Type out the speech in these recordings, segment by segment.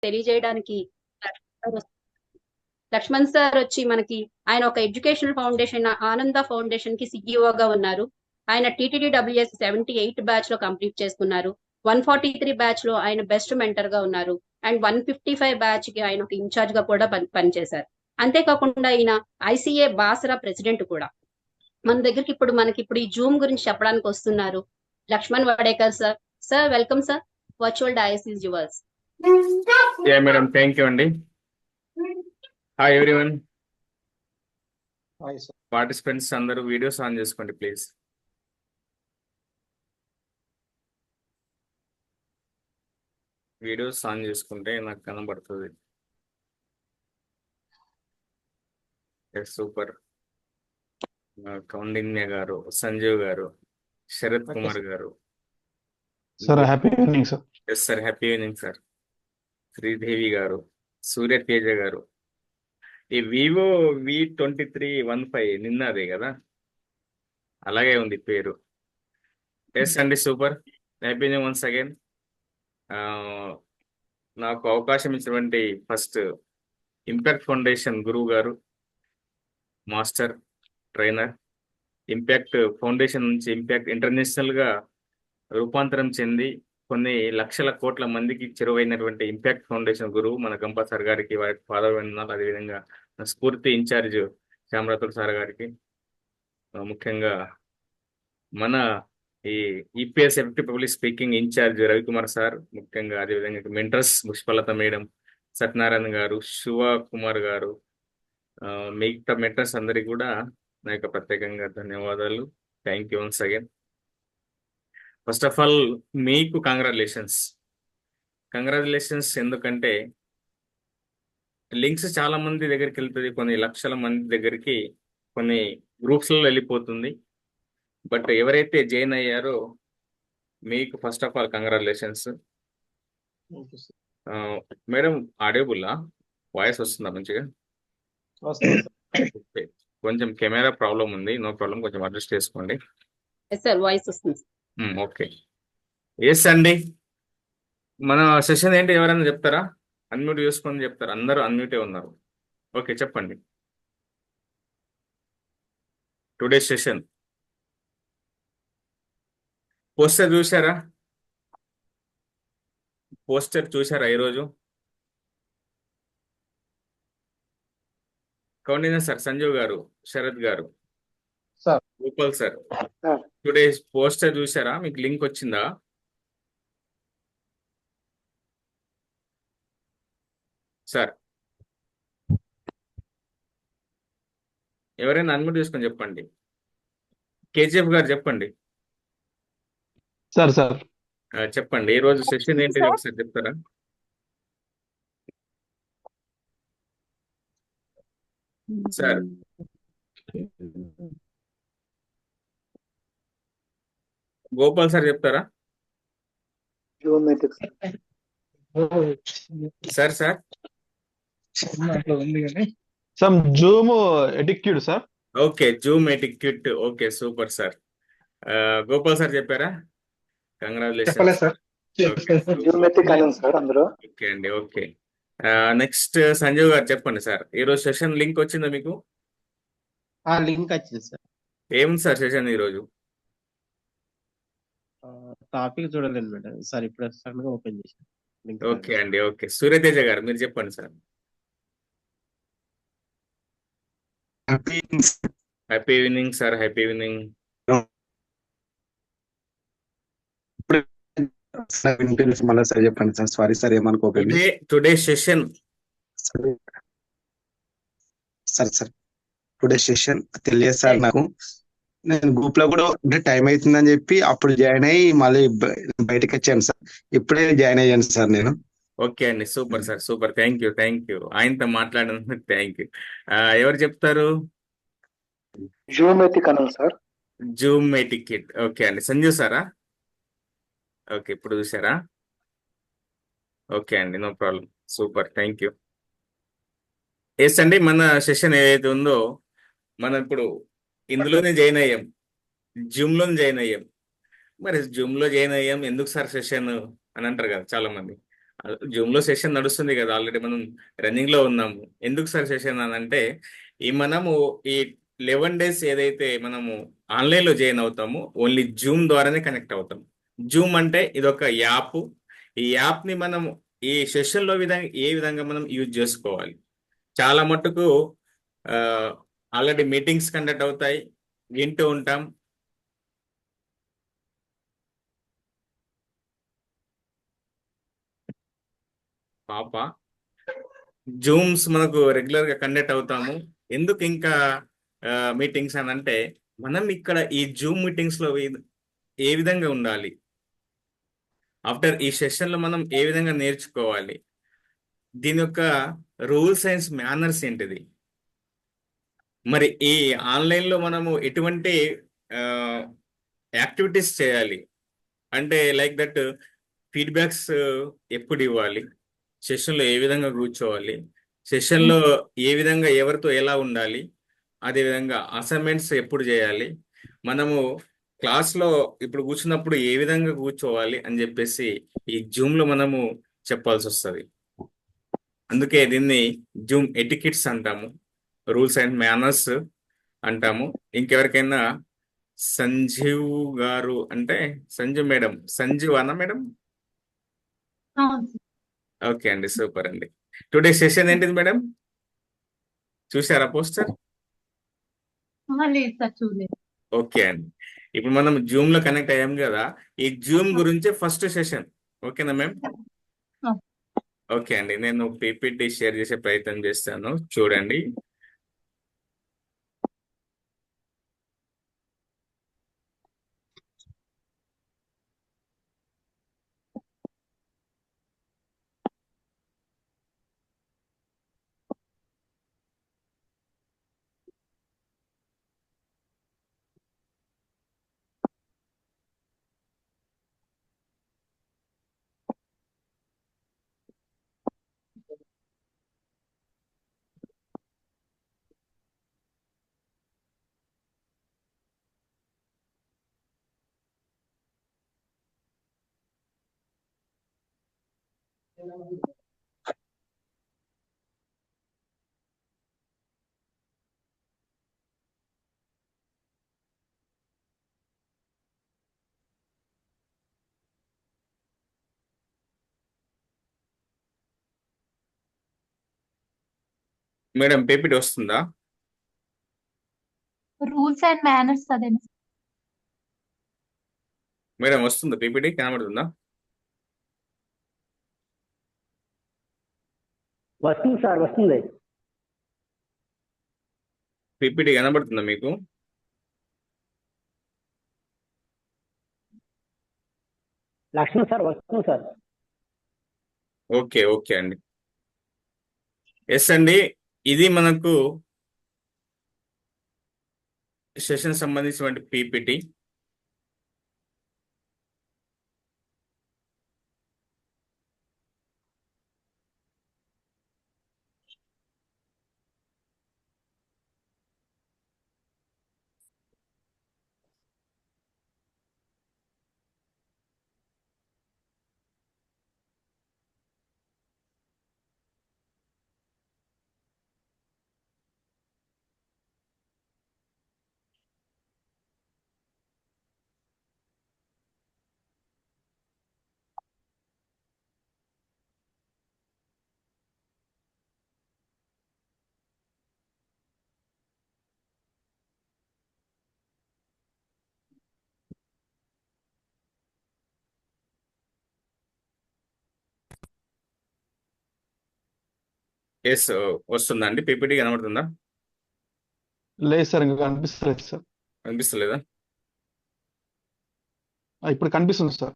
తెలియజేయడానికి లక్ష్మణ్ సార్ వచ్చి మనకి ఆయన ఒక ఎడ్యుకేషనల్ ఫౌండేషన్ ఆనంద ఫౌండేషన్ కి సిఇఓగా ఉన్నారు. ఆయన టీటీడీడబ్ల్యూఎస్ 78 బ్యాచ్ లో కంప్లీట్ చేసుకున్నారు. 143 బ్యాచ్ లో ఆయన బెస్ట్ మెంటర్ గా ఉన్నారు. అండ్ 155 బ్యాచ్ కి ఆయన ఒక ఇన్ఛార్జ్ గా కూడా పనిచేశారు. అంతేకాకుండా ఆయన ఐసీఏ బాసరా ప్రెసిడెంట్ కూడా. మన దగ్గరికి మనకి ఈ జూమ్ గురించి చెప్పడానికి వస్తున్నారు Lakshman Wadekar sir. Sir welcome sir. Virtual dais is yours. Madam, thank you అండి. Hi everyone. పార్టిసిపెంట్స్ అందరూ వీడియోస్ ఆన్ చేసుకోండి ప్లీజ్. వీడియోస్ ఆన్ చేసుకుంటే నాకు కనబడుతుంది. సూపర్. కౌండిన్య గారు, సంజీవ్ గారు, శరత్ కుమార్ గారు. Sir happy evening sir. Yes sir, happy evening sir. Sridevi గారు, సూర్య తేజ గారు. ఈ వివో V2315 నిన్నదే కదా, అలాగే ఉంది పేరు. ఎస్ అండి, super. Happy new once again. నాకు అవకాశం ఇచ్చినటువంటి ఫస్ట్ ఇంపాక్ట్ ఫౌండేషన్ గురువు గారు, మాస్టర్ ట్రైనర్. ఇంపాక్ట్ ఫౌండేషన్ నుంచి ఇంపాక్ట్ ఇంటర్నేషనల్గా రూపాంతరం చెంది కొన్ని లక్షల కోట్ల మందికి చెరువైనటువంటి ఇంపాక్ట్ ఫౌండేషన్ గురువు మన గంప సార్ గారికి, వారి పాదవందనాలు. అదేవిధంగా స్ఫూర్తి ఇన్ఛార్జ్ శ్యామరాతుడు సార్ గారికి, ముఖ్యంగా మన ఈ EPS effective public speaking incharge Ravikumar sir, ముఖ్యంగా అదేవిధంగా మెంటర్స్ పుష్పలత మేడం, సత్యనారాయణ గారు, శివ కుమార్ గారు, మిగతా మెంటర్స్ అందరికి కూడా నా యొక్క ప్రత్యేకంగా ధన్యవాదాలు. Thank you once again. First of all మీకు కంగ్రాచులేషన్స్. ఎందుకంటే లింక్స్ చాలా మంది దగ్గరికి వెళ్తుంది, కొన్ని లక్షల మంది దగ్గరికి, కొన్ని గ్రూప్స్లలో వెళ్ళిపోతుంది. బట్ ఎవరైతే జాయిన్ అయ్యారో మీకు first of all congratulations. Madam, ఆడియోబుల్లా? వాయిస్ వస్తుందా మంచిగా? కొంచెం కెమెరా ప్రాబ్లం ఉంది, నో ప్రాబ్లం, కొంచెం అడ్జస్ట్ చేసుకోండి. వాయిస్ వస్తుంది. ఓకే. ఎస్ అండి, మన సెషన్ ఏంటి ఎవరైనా చెప్తారా? అన్మ్యూట్ చేసుకొని చెప్తారా? అందరూ అన్మ్యూటే ఉన్నారు. ఓకే, చెప్పండి. టుడే సెషన్ పోస్టర్ చూసారా ఈరోజు? కౌండిన్య సార్, సంజీవ్ గారు, శరత్ గారు, sir, Gopal sir, today poster చూసారా? మీకు లింక్ వచ్చిందా? సార్, ఎవరైనా అన్మ్యూట్ చేసుకొని చెప్పండి. కేజీఎఫ్ గారు చెప్పండి. సార్ చెప్పండి, ఈ రోజు సెషన్ ఏంటిది ఒకసారి చెప్తారా? సార్, గోపాల్ సార్ చెప్తారా? Sir some Zoom etiquette sir. Okay, Zoom etiquette. Okay, super sir. Gopal sir చెప్పారా? కంగ్రాచులేషన్స్. ఓకే అండి, ఓకే. నెక్స్ట్ సంజీవ్ గారు చెప్పండి సార్, ఈరోజు సెషన్ లింక్ వచ్చిందా మీకు? లింక్ వచ్చింది సార్. ఏముంది సార్ సెషన్ ఈరోజు? టాపిక్ చూడలేదు మేడం సార్, ఇప్పుడు సడన్ గా ఓపెన్ చేశాను. ఓకే అండి, ఓకే. సూర్యతేజ గారు మీరు చెప్పండి sir. Happy evening sir, happy evening. మళ్ళీ సార్ చెప్పండి సార్, సారీ సార్, ఏమనుకోకండి. Today session sir today session తెలియదు సార్ నాకు. నేను గ్రూప్ లో కూడా అంటే టైం అవుతుందని చెప్పి అప్పుడు జాయిన్ అయ్యి మళ్ళీ బయటకు వచ్చాను సార్. ఇప్పుడే జాయిన్ అయ్యాను సార్ నేను. ఓకే అండి, super sir, super. Thank you. ఆయనతో మాట్లాడినందుకు థ్యాంక్ యూ. ఎవరు చెప్తారు? Zoom etiquette. ఓకే అండి, సంజీవ్ సారా? ఓకే, ఇప్పుడు చూసారా? ఓకే అండి, no problem, super, thank you. Yes అండి, మన సెషన్ ఏదైతే ఉందో మనం ఇప్పుడు ఇందులోనే జాయిన్ అయ్యాం, జూమ్లోనే జాయిన్ అయ్యాం. మరి జూమ్లో జాయిన్ అయ్యాం, ఎందుకు సార్ సెషన్ అని అంటారు కదా చాలా మంది. జూమ్ లో సెషన్ నడుస్తుంది కదా, ఆల్రెడీ మనం రన్నింగ్ లో ఉన్నాము. ఎందుకు సార్ సెషన్ అని అంటే, మనము ఈ 11 days ఏదైతే మనము ఆన్లైన్ లో జాయిన్ అవుతామో ఓన్లీ జూమ్ ద్వారానే కనెక్ట్ అవుతాం. జూమ్ అంటే ఇదొక యాప్. ఈ యాప్ ని మనం ఈ సెషన్ లో ఏ విధంగా మనం యూజ్ చేసుకోవాలి. చాలా మట్టుకు ఆల్రెడీ మీటింగ్స్ కండక్ట్ అవుతాయి, వింటూ ఉంటాం. పాప జూమ్స్ మనకు రెగ్యులర్ గా కండక్ట్ అవుతాము. ఎందుకు ఇంకా మీటింగ్స్ అని అంటే, మనం ఇక్కడ ఈ జూమ్ మీటింగ్స్ లో ఏ విధంగా ఉండాలి, ఆఫ్టర్ ఈ సెషన్ లో మనం ఏ విధంగా నేర్చుకోవాలి, దీని యొక్క రూల్స్ అండ్ మేనర్స్ ఏంటిది, మరి ఈ ఆన్లైన్ లో మనము ఎటువంటి యాక్టివిటీస్ చేయాలి, అంటే లైక్ దట్ ఫీడ్బ్యాక్స్ ఎప్పుడు ఇవ్వాలి, సెషన్లో ఏ విధంగా కూర్చోవాలి, సెషన్లో ఏ విధంగా ఎవరితో ఎలా ఉండాలి, అదేవిధంగా అసైన్మెంట్స్ ఎప్పుడు చేయాలి, మనము క్లాస్లో ఇప్పుడు కూర్చున్నప్పుడు ఏ విధంగా కూర్చోవాలి అని చెప్పేసి ఈ జూమ్లో మనము చెప్పాల్సి వస్తుంది. అందుకే దీన్ని జూమ్ ఎటికెట్స్ అంటాము, రూల్స్ అండ్ మేనర్స్ అంటాము. ఇంకెవరికైనా సంజీవ్ గారు అంటే సంజీవ్ మేడం, సంజీవ్ అన్న మేడం? ఓకే అండి, సూపర్ అండి. టుడే సెషన్ ఏంటిది మేడం, చూసారా పోస్టర్? లేదు సార్, చూడలేదు. ఓకే అండి, ఇప్పుడు మనం జూమ్ లో కనెక్ట్ అయ్యాం కదా, ఈ జూమ్ గురించి ఫస్ట్ సెషన్. ఓకేనా మ్యామ్? ఓకే అండి, నేను పీపీటీ షేర్ చేసే ప్రయత్నం చేస్తాను, చూడండి. మేడం పీపీటీ వస్తుందా? రూల్స్ అండ్ మేనర్స్ అదే. మేడం వస్తుందా, పీపీటీ కనబడుతుందా? వస్తుంది సార్, వస్తుంది. పీపీటీ కనబడుతుందా మీకు? లక్ష్మణ్ సార్, వస్తుంది సార్. ఓకే ఓకే అండి, ఎస్ అండి. ఇది మనకు సెషన్ సంబంధించినటువంటి పీపీటీ. ఎస్, వస్తుందండి, పీపీటీ కనబడుతుందా? లేదు సార్, ఇంకా కనిపిస్తలేదు సార్. అనిపిస్తలేదా? ఇప్పుడు కనిపిస్తుంది సార్.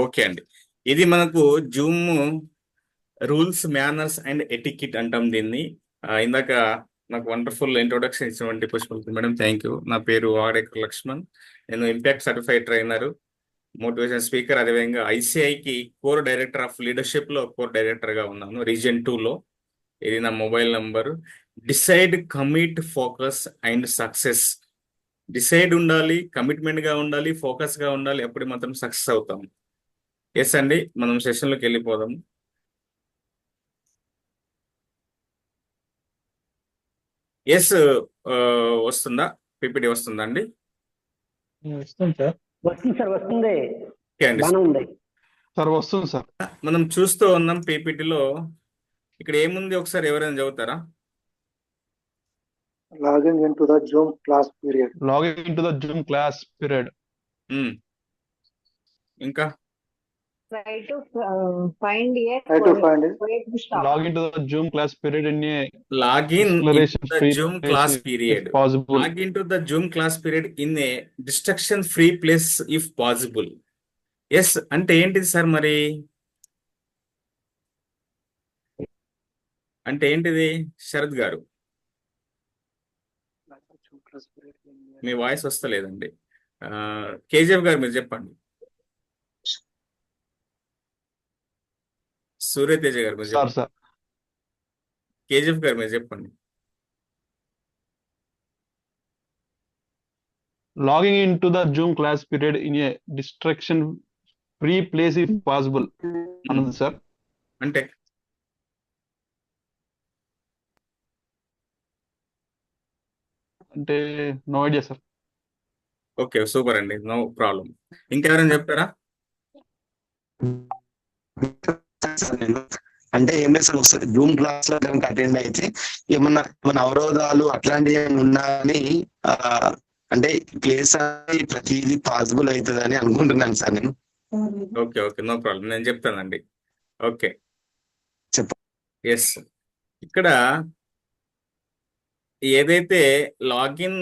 ఓకే అండి, ఇది మనకు Zoom rules manners and etiquette అంటాం దీన్ని. ఇందాక నాకు వండర్ఫుల్ ఇంట్రొడక్షన్ ఇచ్చినటువంటి పుష్పలత మేడం, థ్యాంక్ యూ. నా పేరు వాడేకర్ లక్ష్మణ్, నేను impact certified trainer, motivation speaker, అదేవిధంగా ఐసిఐకి కోర్ డైరెక్టర్ ఆఫ్ లీడర్షిప్ లో కోర్ డైరెక్టర్ గా ఉన్నాను, రీజియన్ 2 లో. ఇది నా mobile number. Decide, commit, focus and success. Decide ఉండాలి, కమిట్మెంట్ గా ఉండాలి, ఫోకస్ గా ఉండాలి, అప్పుడు మాత్రం సక్సెస్ అవుతాం. ఎస్ అండి, మనం సెషన్లోకి వెళ్ళిపోదాం. ఎస్ వస్తుందా? పిపిటి వస్తుందా అండి? వస్తుంది సార్. వస్తుంది సార్, వస్తుంది. ఓకే అండి. బాగానే ఉంది. సార్ వస్తుంది సార్. మనం చూస్తూ ఉన్నాం పీపీటీలో. ఇక్కడ ఏముంది ఒకసారి ఎవరైనా చదువుతారా? Logging into the Zoom class period. Logging in to the Zoom class period. ఇంకా Try to find a Try to find it. way to stop. Logging to the Zoom class period in a login acceleration the free Zoom place class if period. possible. Login to the Zoom class period in a distraction free place if possible. Yes అంటే ఏంటిది sir మరి? అంటే ఏంటిది శరత్ గారు? Zoom class period in మీ voice వస్తలేదండి. KGF గారు మీరు చెప్పండి. సూర్యతేజ గారు మీరు సార్ చెప్పండి. సార్ కేజీఎఫ్ గారు మీరు చెప్పండి. Logging in to the Zoom class period in a distraction free place if possible అన్నది సార్. అంటే అంటే no idea sir. Okay, super అండి, నో ప్రాబ్లం. ఇంకెవరైనా చెప్తారా? సార్ నేను అంటే ఏం లేదు సార్, ఒకసారి జూమ్ క్లాస్ లో కనుక అటెండ్ అయితే ఏమన్నా అవరోధాలు అట్లాంటివి ఏమైనా ఉన్నా అని అంటే ప్లేస్ అనేది ప్రతిదీ పాసిబుల్ అవుతుంది అని అనుకుంటున్నాను సార్ నేను. ఓకే ఓకే, నో ప్రాబ్లం, నేను చెప్తానండి. ఓకే చెప్పండి. ఎస్, ఇక్కడ ఏదైతే login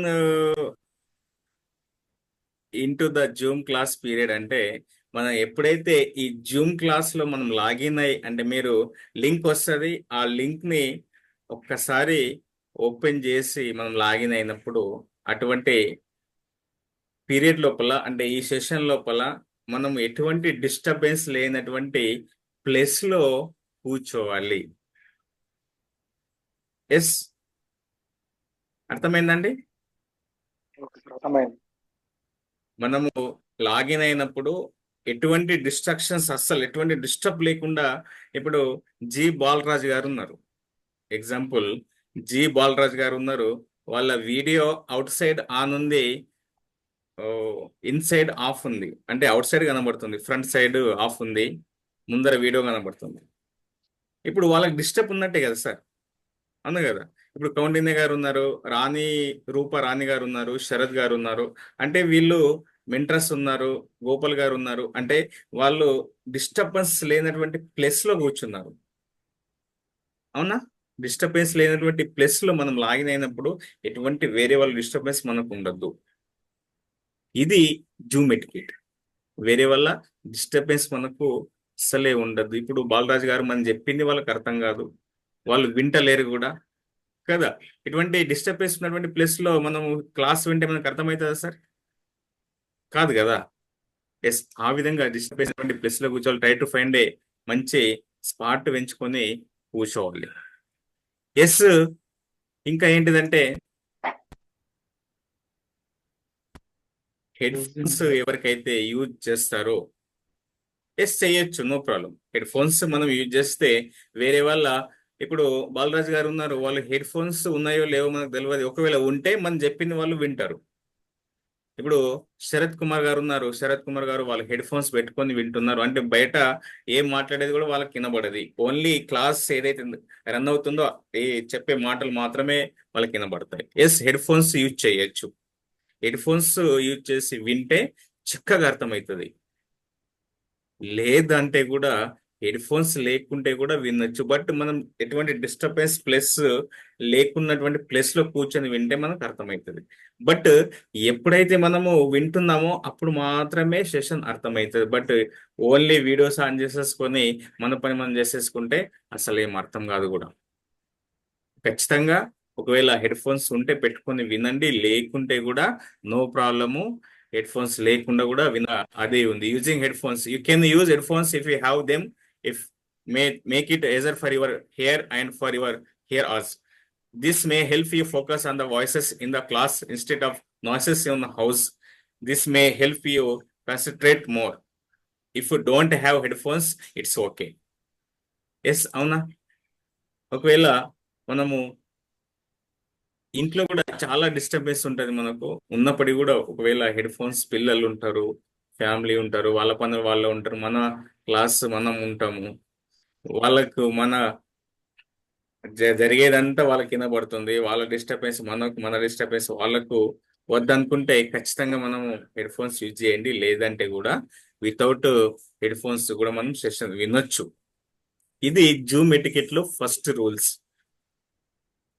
into the Zoom class period అంటే మనం ఎప్పుడైతే ఈ జూమ్ క్లాస్ లో మనం లాగిన్ అయ్యి, అంటే మీరు లింక్ వస్తుంది, ఆ లింక్ ని ఒక్కసారి ఓపెన్ చేసి మనం లాగిన్ అయినప్పుడు అటువంటి పీరియడ్ లోపల, అంటే ఈ సెషన్ లోపల మనం ఎటువంటి డిస్టర్బెన్స్ లేనటువంటి ప్లేస్ లో కూర్చోవాలి. ఎస్, అర్థమైందండి? Okay, sir. అర్థమైంది. మనము లాగిన్ అయినప్పుడు ఎటువంటి డిస్ట్రాక్షన్స్, అస్సలు ఎటువంటి డిస్టర్బ్ లేకుండా, ఇప్పుడు జి బాలరాజ్ గారు ఉన్నారు, ఎగ్జాంపుల్ జి బాలరాజ్ గారు ఉన్నారు, వాళ్ళ వీడియో అవుట్ సైడ్ ఆన్ ఉంది, ఇన్సైడ్ ఆఫ్ ఉంది. అంటే అవుట్ సైడ్ కనబడుతుంది, ఫ్రంట్ సైడ్ ఆఫ్ ఉంది, ముందర వీడియో కనబడుతుంది. ఇప్పుడు వాళ్ళకి డిస్టర్బ్ ఉన్నట్టే కదా సార్, అవును కదా? ఇప్పుడు కౌండిన్య గారు ఉన్నారు, రూప రాణి గారు ఉన్నారు, శరత్ గారు ఉన్నారు, అంటే వీళ్ళు మెంట్రస్ ఉన్నారు, గోపాల్ గారు ఉన్నారు, అంటే వాళ్ళు డిస్టర్బెన్స్ లేనటువంటి ప్లేస్ లో కూర్చున్నారు. అవునా? డిస్టర్బెన్స్ లేనటువంటి ప్లేస్ లో మనం లాగిన్ అయినప్పుడు ఎటువంటి వేరే వాళ్ళ డిస్టర్బెన్స్ మనకు ఉండద్దు. ఇది జూమ్ ఎటికెట్. వేరే వల్ల డిస్టర్బెన్స్ మనకు అస్సలే ఉండద్దు. ఇప్పుడు బాలరాజు గారు మనం చెప్పింది వాళ్ళకి అర్థం కాదు, వాళ్ళు వింటలేరు కూడా కదా. ఇటువంటి డిస్టర్బెన్స్ ఉన్నటువంటి ప్లేస్ లో మనం క్లాస్ వింటే మనకు అర్థమవుతుందా సార్? కాదు కదా. ఎస్, ఆ విధంగా డిస్టర్బెన్స్ ఉన్నటువంటి ప్లేస్ లో కూర్చోవాలి. ట్రై టు ఫైండ్ ఏ మంచి స్పాట్ పెంచుకొని కూర్చోవాలి. ఎస్, ఇంకా ఏంటిదంటే హెడ్ ఫోన్స్ ఎవరికైతే యూజ్ చేస్తారో ఎస్ చేయొచ్చు, నో ప్రాబ్లం. హెడ్ ఫోన్స్ మనం యూజ్ చేస్తే వేరే వాళ్ళ, ఇప్పుడు బాలరాజు గారు ఉన్నారు, వాళ్ళు హెడ్ ఫోన్స్ ఉన్నాయో లేవో మనకు తెలియదు, ఒకవేళ ఉంటే మనం చెప్పింది వాళ్ళు వింటారు. ఇప్పుడు శరత్ కుమార్ గారు ఉన్నారు, శరత్ కుమార్ గారు వాళ్ళు హెడ్ ఫోన్స్ పెట్టుకొని వింటున్నారు, అంటే బయట ఏం మాట్లాడేది కూడా వాళ్ళకి వినబడది, ఓన్లీ క్లాస్ ఏదైతే రన్ అవుతుందో ఏ చెప్పే మాటలు మాత్రమే వాళ్ళకి వినబడతాయి. ఎస్, హెడ్ ఫోన్స్ యూజ్ చేయొచ్చు. హెడ్ ఫోన్స్ యూజ్ చేసి వింటే చక్కగా అర్థమవుతుంది. లేదంటే కూడా హెడ్ ఫోన్స్ లేకుంటే కూడా వినొచ్చు, బట్ మనం ఎటువంటి డిస్టర్బెన్స్ ప్లస్ లేకున్నటువంటి ప్లేస్ లో కూర్చొని వింటే మనకు అర్థమవుతుంది. బట్ ఎప్పుడైతే మనము వింటున్నామో అప్పుడు మాత్రమే సెషన్ అర్థమవుతుంది. బట్ ఓన్లీ వీడియోస్ ఆన్ చేసేసుకొని మన పని మనం చేసేసుకుంటే అసలు ఏం అర్థం కాదు కూడా. ఖచ్చితంగా ఒకవేళ హెడ్ ఫోన్స్ ఉంటే పెట్టుకొని వినండి, లేకుంటే కూడా నో ప్రాబ్లము. హెడ్ ఫోన్స్ లేకుండా కూడా అదే ఉంది. Using head phones, you can use head phones if you have them, if make it easier for your hair and for your hair also. This may help you focus on the voices in the class instead of noises in the house. This may help you concentrate more. If you don't have headphones, it's okay. Yes, అవునా? ఒకవేళ మనము ఇంట్లో కూడా చాలా disturbance ఉంటుంది మనకు. ఉన్నప్పటికీ కూడా ఒకవేళ హెడ్ ఫోన్స్, పిల్లలు ఉంటారు, ఫ్యామిలీ ఉంటారు, వాళ్ళ పనులు వాళ్ళు ఉంటారు, మన క్లాస్ మనం ఉంటాము, వాళ్ళకు జరిగేదంతా వాళ్ళకి వినబడుతుంది. వాళ్ళ డిస్టర్బెన్స్ మనకు, మన డిస్టర్బెన్స్ వాళ్ళకు వద్దనుకుంటే ఖచ్చితంగా మనము హెడ్ ఫోన్స్ యూజ్ చేయండి. లేదంటే కూడా వితౌట్ హెడ్ ఫోన్స్ కూడా మనం సెషన్ వినొచ్చు. ఇది జూమ్ ఎటికెట్ లో ఫస్ట్ రూల్స్.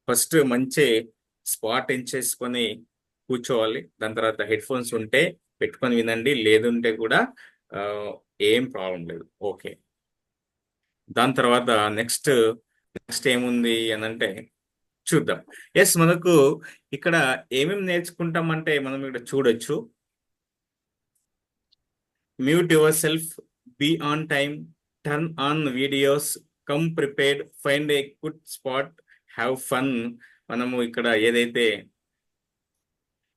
ఫస్ట్ మంచి స్పాట్ ఎంచేసుకొని కూర్చోవాలి. దాని తర్వాత హెడ్ ఫోన్స్ ఉంటే పెట్టుకొని వినండి, లేదుంటే కూడా ఏం ప్రాబ్లం లేదు. ఓకే, దాని తర్వాత నెక్స్ట్ ఏముంది అని అంటే చూద్దాం. ఎస్, మనకు ఇక్కడ ఏమేమి నేర్చుకుంటామంటే మనం ఇక్కడ చూడొచ్చు. Mute yourself, be on time, turn on videos, come prepared, find a good spot, have fun. మనము ఇక్కడ ఏదైతే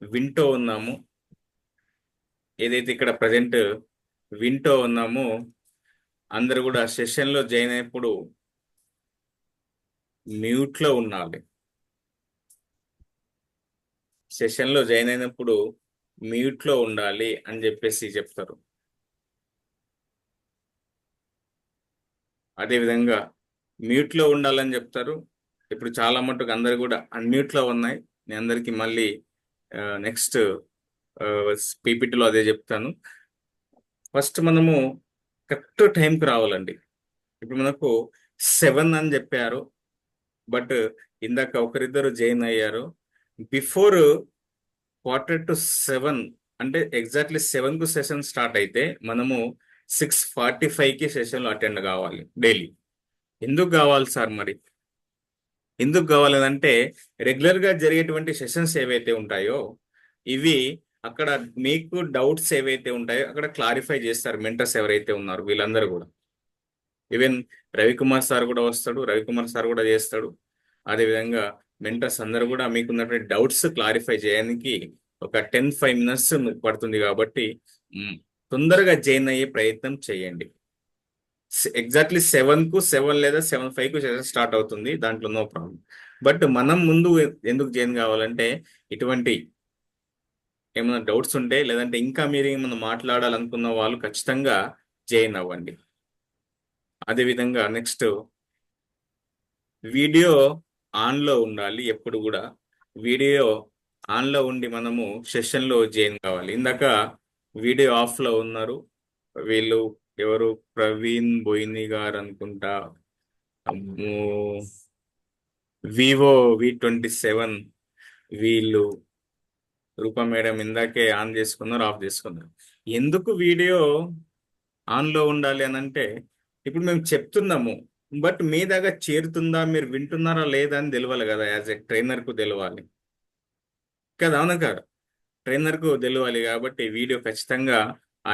వింటూ ఉన్నామో, ఏదైతే ఇక్కడ ప్రజెంట్ వింటూ ఉన్నామో, అందరూ కూడా సెషన్లో జాయిన్ అయినప్పుడు మ్యూట్లో ఉండాలి. సెషన్లో జాయిన్ అయినప్పుడు మ్యూట్లో ఉండాలి అని చెప్పేసి చెప్తారు. అదేవిధంగా మ్యూట్లో ఉండాలని చెప్తారు. ఇప్పుడు చాలా మటుకు అందరు కూడా అన్మ్యూట్లో ఉన్నాయి. నేను అందరికీ మళ్ళీ నెక్స్ట్ పీపీటీలో అదే చెప్తాను. ఫస్ట్ మనము కరెక్ట్ టైంకి రావాలండి. ఇప్పుడు మనకు 7 అని చెప్పారు, బట్ ఇందాక ఒకరిద్దరు జాయిన్ అయ్యారు. బిఫోర్ 6:45 అంటే ఎగ్జాక్ట్లీ 7కు సెషన్ స్టార్ట్ అయితే మనము 6:45కి సెషన్లో అటెండ్ కావాలి డైలీ. ఎందుకు కావాలి సార్? మరి ఎందుకు కావాలంటే రెగ్యులర్గా జరిగేటువంటి సెషన్స్ ఏవైతే ఉంటాయో ఇవి అక్కడ మీకు డౌట్స్ ఏవైతే ఉంటాయో అక్కడ క్లారిఫై చేస్తారు మెంటర్స్ ఎవరైతే ఉన్నారో వీళ్ళందరూ కూడా. ఈవెన్ రవికుమార్ సార్ కూడా వస్తాడు, రవికుమార్ సార్ కూడా చేస్తాడు. అదేవిధంగా మెంటర్స్ అందరూ కూడా మీకున్నటువంటి డౌట్స్ క్లారిఫై చేయడానికి ఒక 10-5 minutes పడుతుంది. కాబట్టి తొందరగా జాయిన్ అయ్యే ప్రయత్నం చేయండి. ఎగ్జాక్ట్లీ 7కు 7 లేదా 7:05కు సెషన్ స్టార్ట్ అవుతుంది, దాంట్లో నో ప్రాబ్లం. బట్ మనం ముందు ఎందుకు జాయిన్ కావాలంటే ఇటువంటి ఏమైనా డౌట్స్ ఉంటే, లేదంటే ఇంకా మీరు ఏమైనా మాట్లాడాలనుకున్న వాళ్ళు ఖచ్చితంగా జాయిన్ అవ్వండి. అదేవిధంగా నెక్స్ట్ వీడియో ఆన్లో ఉండాలి. ఎప్పుడు కూడా వీడియో ఆన్లో ఉండి మనము సెషన్లో జాయిన్ కావాలి. ఇందాక వీడియో ఆఫ్లో ఉన్నారు వీళ్ళు. ఎవరు? ప్రవీణ్ బోయిని గారు అనుకుంటా, వివో V27 వీళ్ళు, రూపా మేడం ఇందాకే ఆన్ చేసుకున్నారు, ఆఫ్ చేసుకున్నారు. ఎందుకు వీడియో ఆన్లో ఉండాలి అని అంటే, ఇప్పుడు మేము చెప్తున్నాము, బట్ మీ దగ్గర చేరుతుందా, మీరు వింటున్నారా లేదా అని తెలియాలి కదా. యాజ్ ఎ ట్రైనర్కు తెలియాలి కదా, అవునా కదా? ట్రైనర్కు తెలియాలి. కాబట్టి వీడియో ఖచ్చితంగా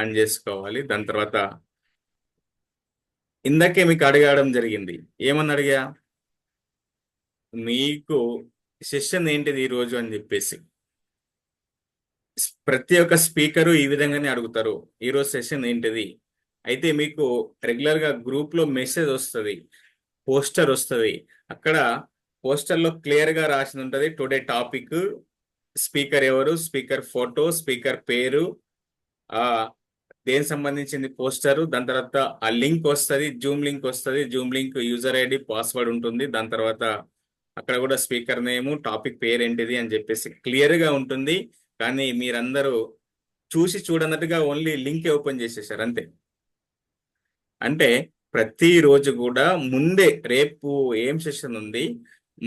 ఆన్ చేసుకోవాలి. దాని తర్వాత ఇందాకే మీకు అడగడం జరిగింది. ఏమని అడిగా? మీకు సెషన్ ఏంటిది ఈరోజు అని చెప్పేసి. ప్రతి ఒక్క స్పీకరు ఈ విధంగానే అడుగుతారు, ఈరోజు సెషన్ ఏంటిది. అయితే మీకు రెగ్యులర్గా గ్రూప్లో మెసేజ్ వస్తుంది, పోస్టర్ వస్తుంది. అక్కడ పోస్టర్లో క్లియర్గా రాసి ఉంటుంది టుడే టాపిక్, స్పీకర్ ఎవరు, స్పీకర్ ఫోటో, స్పీకర్ పేరు, దేనికి సంబంధించింది పోస్టరు. దాని తర్వాత ఆ లింక్ వస్తుంది, జూమ్ లింక్ వస్తుంది. Zoom link user ID, password ఉంటుంది. దాని తర్వాత అక్కడ కూడా స్పీకర్ నేము, టాపిక్ పేరు ఏంటిది అని చెప్పేసి క్లియర్గా ఉంటుంది. కానీ మీరందరూ చూసి చూడనట్టుగా ఓన్లీ లింక్ ఓపెన్ చేసేసారు అంతే. అంటే ప్రతిరోజు కూడా ముందే రేపు ఏం సెషన్ ఉంది,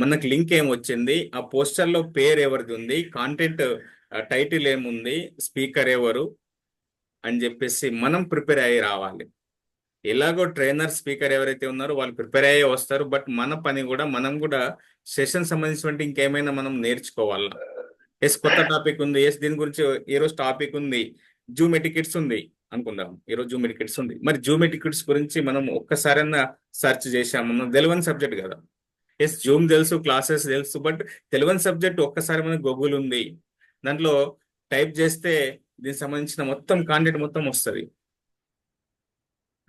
మనకు లింక్ ఏం వచ్చింది, ఆ పోస్టర్లో పేరు ఎవరిది ఉంది, కాంటెంట్ టైటిల్ ఏముంది, స్పీకర్ ఎవరు అని చెప్పేసి మనం ప్రిపేర్ అయ్యి రావాలి. ఎలాగో ట్రైనర్, స్పీకర్ ఎవరైతే ఉన్నారో వాళ్ళు ప్రిపేర్ అయ్యే వస్తారు. బట్ మన పని కూడా మనం కూడా సెషన్ సంబంధించినటువంటి ఇంకేమైనా మనం నేర్చుకోవాలా. ఎస్, కొత్త టాపిక్ ఉంది, ఎస్ దీని గురించి ఈరోజు టాపిక్ ఉంది, జూమ్ ఎటికెట్స్ ఉంది అనుకుందాం. ఈరోజు జూమ్ ఎటికెట్స్ ఉంది, మరి జూమ్ ఎటికెట్స్ గురించి మనం ఒక్కసారైనా సెర్చ్ చేసాము. మనం తెలియని సబ్జెక్ట్ కదా. ఎస్, జూమ్ తెలుసు, క్లాసెస్ తెలుసు, బట్ తెలియని సబ్జెక్ట్ ఒక్కసారి మనకు గూగుల్ ఉంది, దాంట్లో టైప్ చేస్తే దీనికి సంబంధించిన మొత్తం కాంటెంట్ మొత్తం వస్తుంది.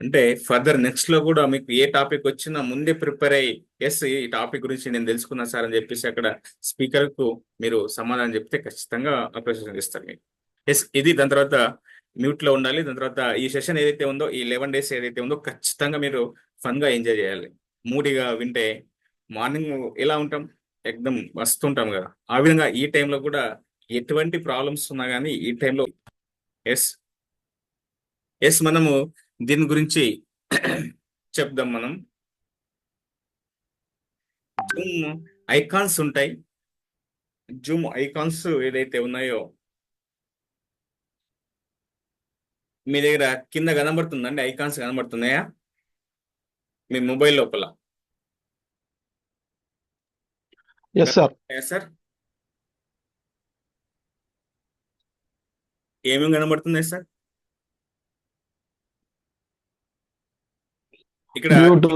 అంటే ఫర్దర్ నెక్స్ట్ లో కూడా మీకు ఏ టాపిక్ వచ్చినా ముందే ప్రిపేర్ అయ్యి ఎస్ ఈ టాపిక్ గురించి నేను తెలుసుకున్నా సార్ అని చెప్పేసి అక్కడ స్పీకర్ కు మీరు సమాధానం చెప్తే ఖచ్చితంగా అప్రిషియేషన్ ఇస్తారు మీకు. ఎస్ ఇది దాని తర్వాత మ్యూట్ లో ఉండాలి. దాని తర్వాత ఈ సెషన్ ఏదైతే ఉందో ఈ 11 days ఏదైతే ఉందో ఖచ్చితంగా మీరు ఫన్ గా ఎంజాయ్ చేయాలి. మూడీగా వింటే మార్నింగ్ ఎలా ఉంటాం ఎక్దం వస్తుంటాం కదా, ఆ విధంగా ఈ టైంలో కూడా ఎటువంటి ప్రాబ్లమ్స్ ఉన్నా కానీ ఈ టైంలో ఎస్ ఎస్ మనము దీని గురించి చెప్దాం. మనం జూమ్ ఐకాన్స్ ఉంటాయి. జూమ్ ఐకాన్స్ ఏదైతే ఉన్నాయో మీ దగ్గర కింద కనబడుతుందండి, ఐకాన్స్ కనబడుతున్నాయా మీ మొబైల్ లోపల? Yes sir. సార్ ఏమేమి కనబడుతున్నాయి సార్? ఇక్కడ mute,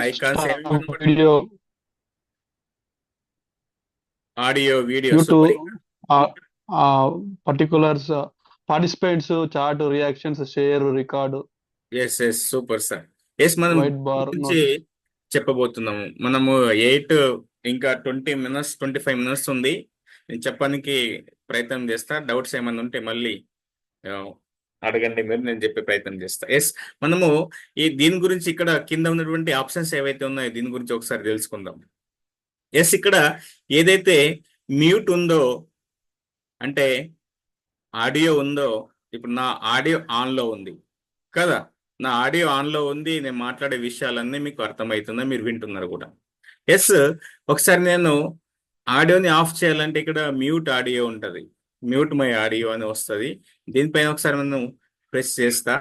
icons video, audio, video, mute, particulars, participants, chat, reactions, share, record, yes yes super sir. Yes మనం వైట్ బార్, గురించి చెప్పబోతున్నాము. మనము 8 ఇంకా 20 minutes 25 minutes ఉంది. నేను చెప్పడానికి ప్రయత్నం చేస్తా. డౌట్స్ ఏమైనా ఉంటే మళ్ళీ అడగండి మీరు, నేను చెప్పే ప్రయత్నం చేస్తా. ఎస్ మనము దీని గురించి ఇక్కడ కింద ఉన్నటువంటి ఆప్షన్స్ ఏవైతే ఉన్నాయో దీని గురించి ఒకసారి తెలుసుకుందాం. ఎస్ ఇక్కడ ఏదైతే మ్యూట్ ఉందో అంటే ఆడియో ఉందో, ఇప్పుడు నా ఆడియో ఆన్లో ఉంది కదా, నా ఆడియో ఆన్లో ఉంది, నేను మాట్లాడే విషయాలన్నీ మీకు అర్థమవుతుందా, మీరు వింటున్నారు కూడా. ఎస్ ఒకసారి నేను ఆడియోని ఆఫ్ చేయాలంటే ఇక్కడ మ్యూట్ ఆడియో ఉంటుంది, మ్యూట్ మై ఆడియో అని వస్తుంది. దీనిపైన ఒకసారి నేను ప్రెస్ చేస్తా.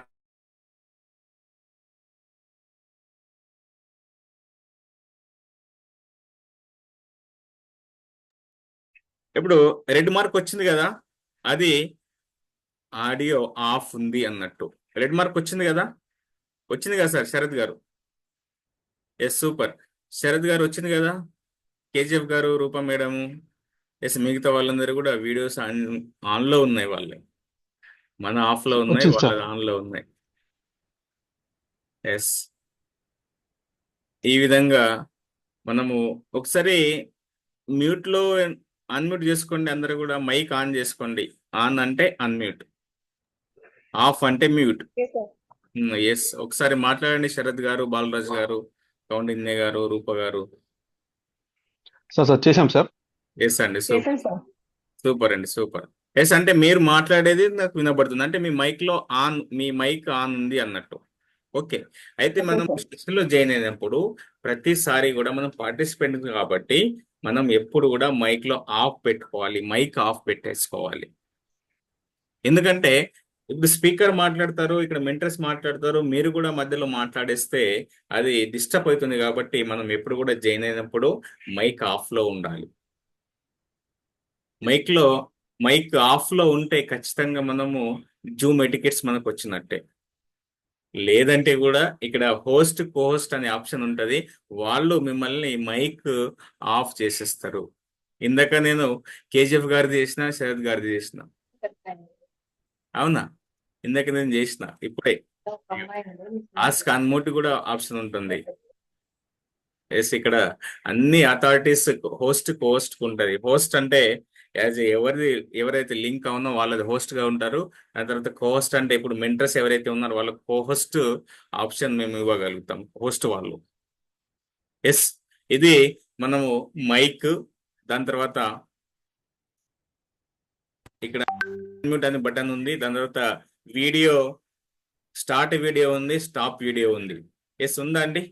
ఇప్పుడు రెడ్ మార్క్ వచ్చింది కదా, అది ఆడియో ఆఫ్ ఉంది అన్నట్టు. రెడ్ మార్క్ వచ్చింది కదా, వచ్చింది కదా సార్ శరత్ గారు? Yes super. శరత్ గారు వచ్చింది కదా, కేజీఎఫ్ గారు, రూపా మేడము, ఎస్ మిగతా వాళ్ళందరూ కూడా వీడియోస్ ఆన్లో ఉన్నాయి. వాళ్ళే మన ఆఫ్లో ఉన్నాయి, వాళ్ళ ఆన్లో ఉన్నాయి. ఎస్ ఈ విధంగా మనము ఒకసారి మ్యూట్లో అన్మ్యూట్ చేసుకోండి. అందరూ కూడా మైక్ ఆన్ చేసుకోండి. ఆన్ అంటే అన్మ్యూట్, ఆఫ్ అంటే మ్యూట్. ఎస్ ఒకసారి మాట్లాడండి శరత్ గారు, బాలరాజు గారు, కౌండిన్య గారు, రూప గారు. సార్ చేశాం సార్. ఎస్ అండి సూపర్, సూపర్ అండి సూపర్. ఎస్ అంటే మీరు మాట్లాడేది నాకు వినబడుతుంది, అంటే మీ మైక్ లో ఆన్, మీ మైక్ ఆన్ ఉంది అన్నట్టు. ఓకే, అయితే మనం సెషన్ లో జాయిన్ అయినప్పుడు ప్రతిసారి కూడా మనం పార్టిసిపెంట్ కాబట్టి మనం ఎప్పుడు కూడా మైక్ లో ఆఫ్ పెట్టుకోవాలి, మైక్ ఆఫ్ పెట్టేసుకోవాలి. ఎందుకంటే ఇప్పుడు స్పీకర్ మాట్లాడతారు, ఇక్కడ మెంటర్స్ మాట్లాడతారు, మీరు కూడా మధ్యలో మాట్లాడేస్తే అది డిస్టర్బ్ అవుతుంది. కాబట్టి మనం ఎప్పుడు కూడా జాయిన్ అయినప్పుడు మైక్ ఆఫ్ లో ఉండాలి. మైక్ ఆఫ్ లో ఉంటే ఖచ్చితంగా మనము జూమ్ ఎటికెట్స్ మనకు వచ్చినట్టే. లేదంటే కూడా ఇక్కడ హోస్ట్ కోహోస్ట్ అనే ఆప్షన్ ఉంటుంది, వాళ్ళు మిమ్మల్ని మైక్ ఆఫ్ చేసేస్తారు. ఇందాక నేను కేజీఎఫ్ గారిది చేసిన, శరత్ గారిది చేసిన, అవునా? ఇందాక నేను చేసిన, ఇప్పుడే ఆస్క్ అన్మ్యూట్ కూడా ఆప్షన్ ఉంటుంది. ఎస్ ఇక్కడ అన్ని అథారిటీస్ హోస్ట్ కోహోస్ట్ ఉంటుంది. హోస్ట్ అంటే యాజ్ ఎవరైతే లింక్ అవునో వాళ్ళది హోస్ట్ గా ఉంటారు. దాని తర్వాత కోహోస్ట్ అంటే ఇప్పుడు మెంటర్స్ ఎవరైతే ఉన్నారో వాళ్ళకి కోహోస్ట్ ఆప్షన్ మేము ఇవ్వగలుగుతాం, హోస్ట్ వాళ్ళు. ఎస్ ఇది మనము మైక్, దాని తర్వాత ఇక్కడ అన్మ్యూట్ అనే బటన్ ఉంది, దాని తర్వాత వీడియో, స్టార్ట్ వీడియో ఉంది, స్టాప్ వీడియో ఉంది. ఎస్ ఉందా అండి?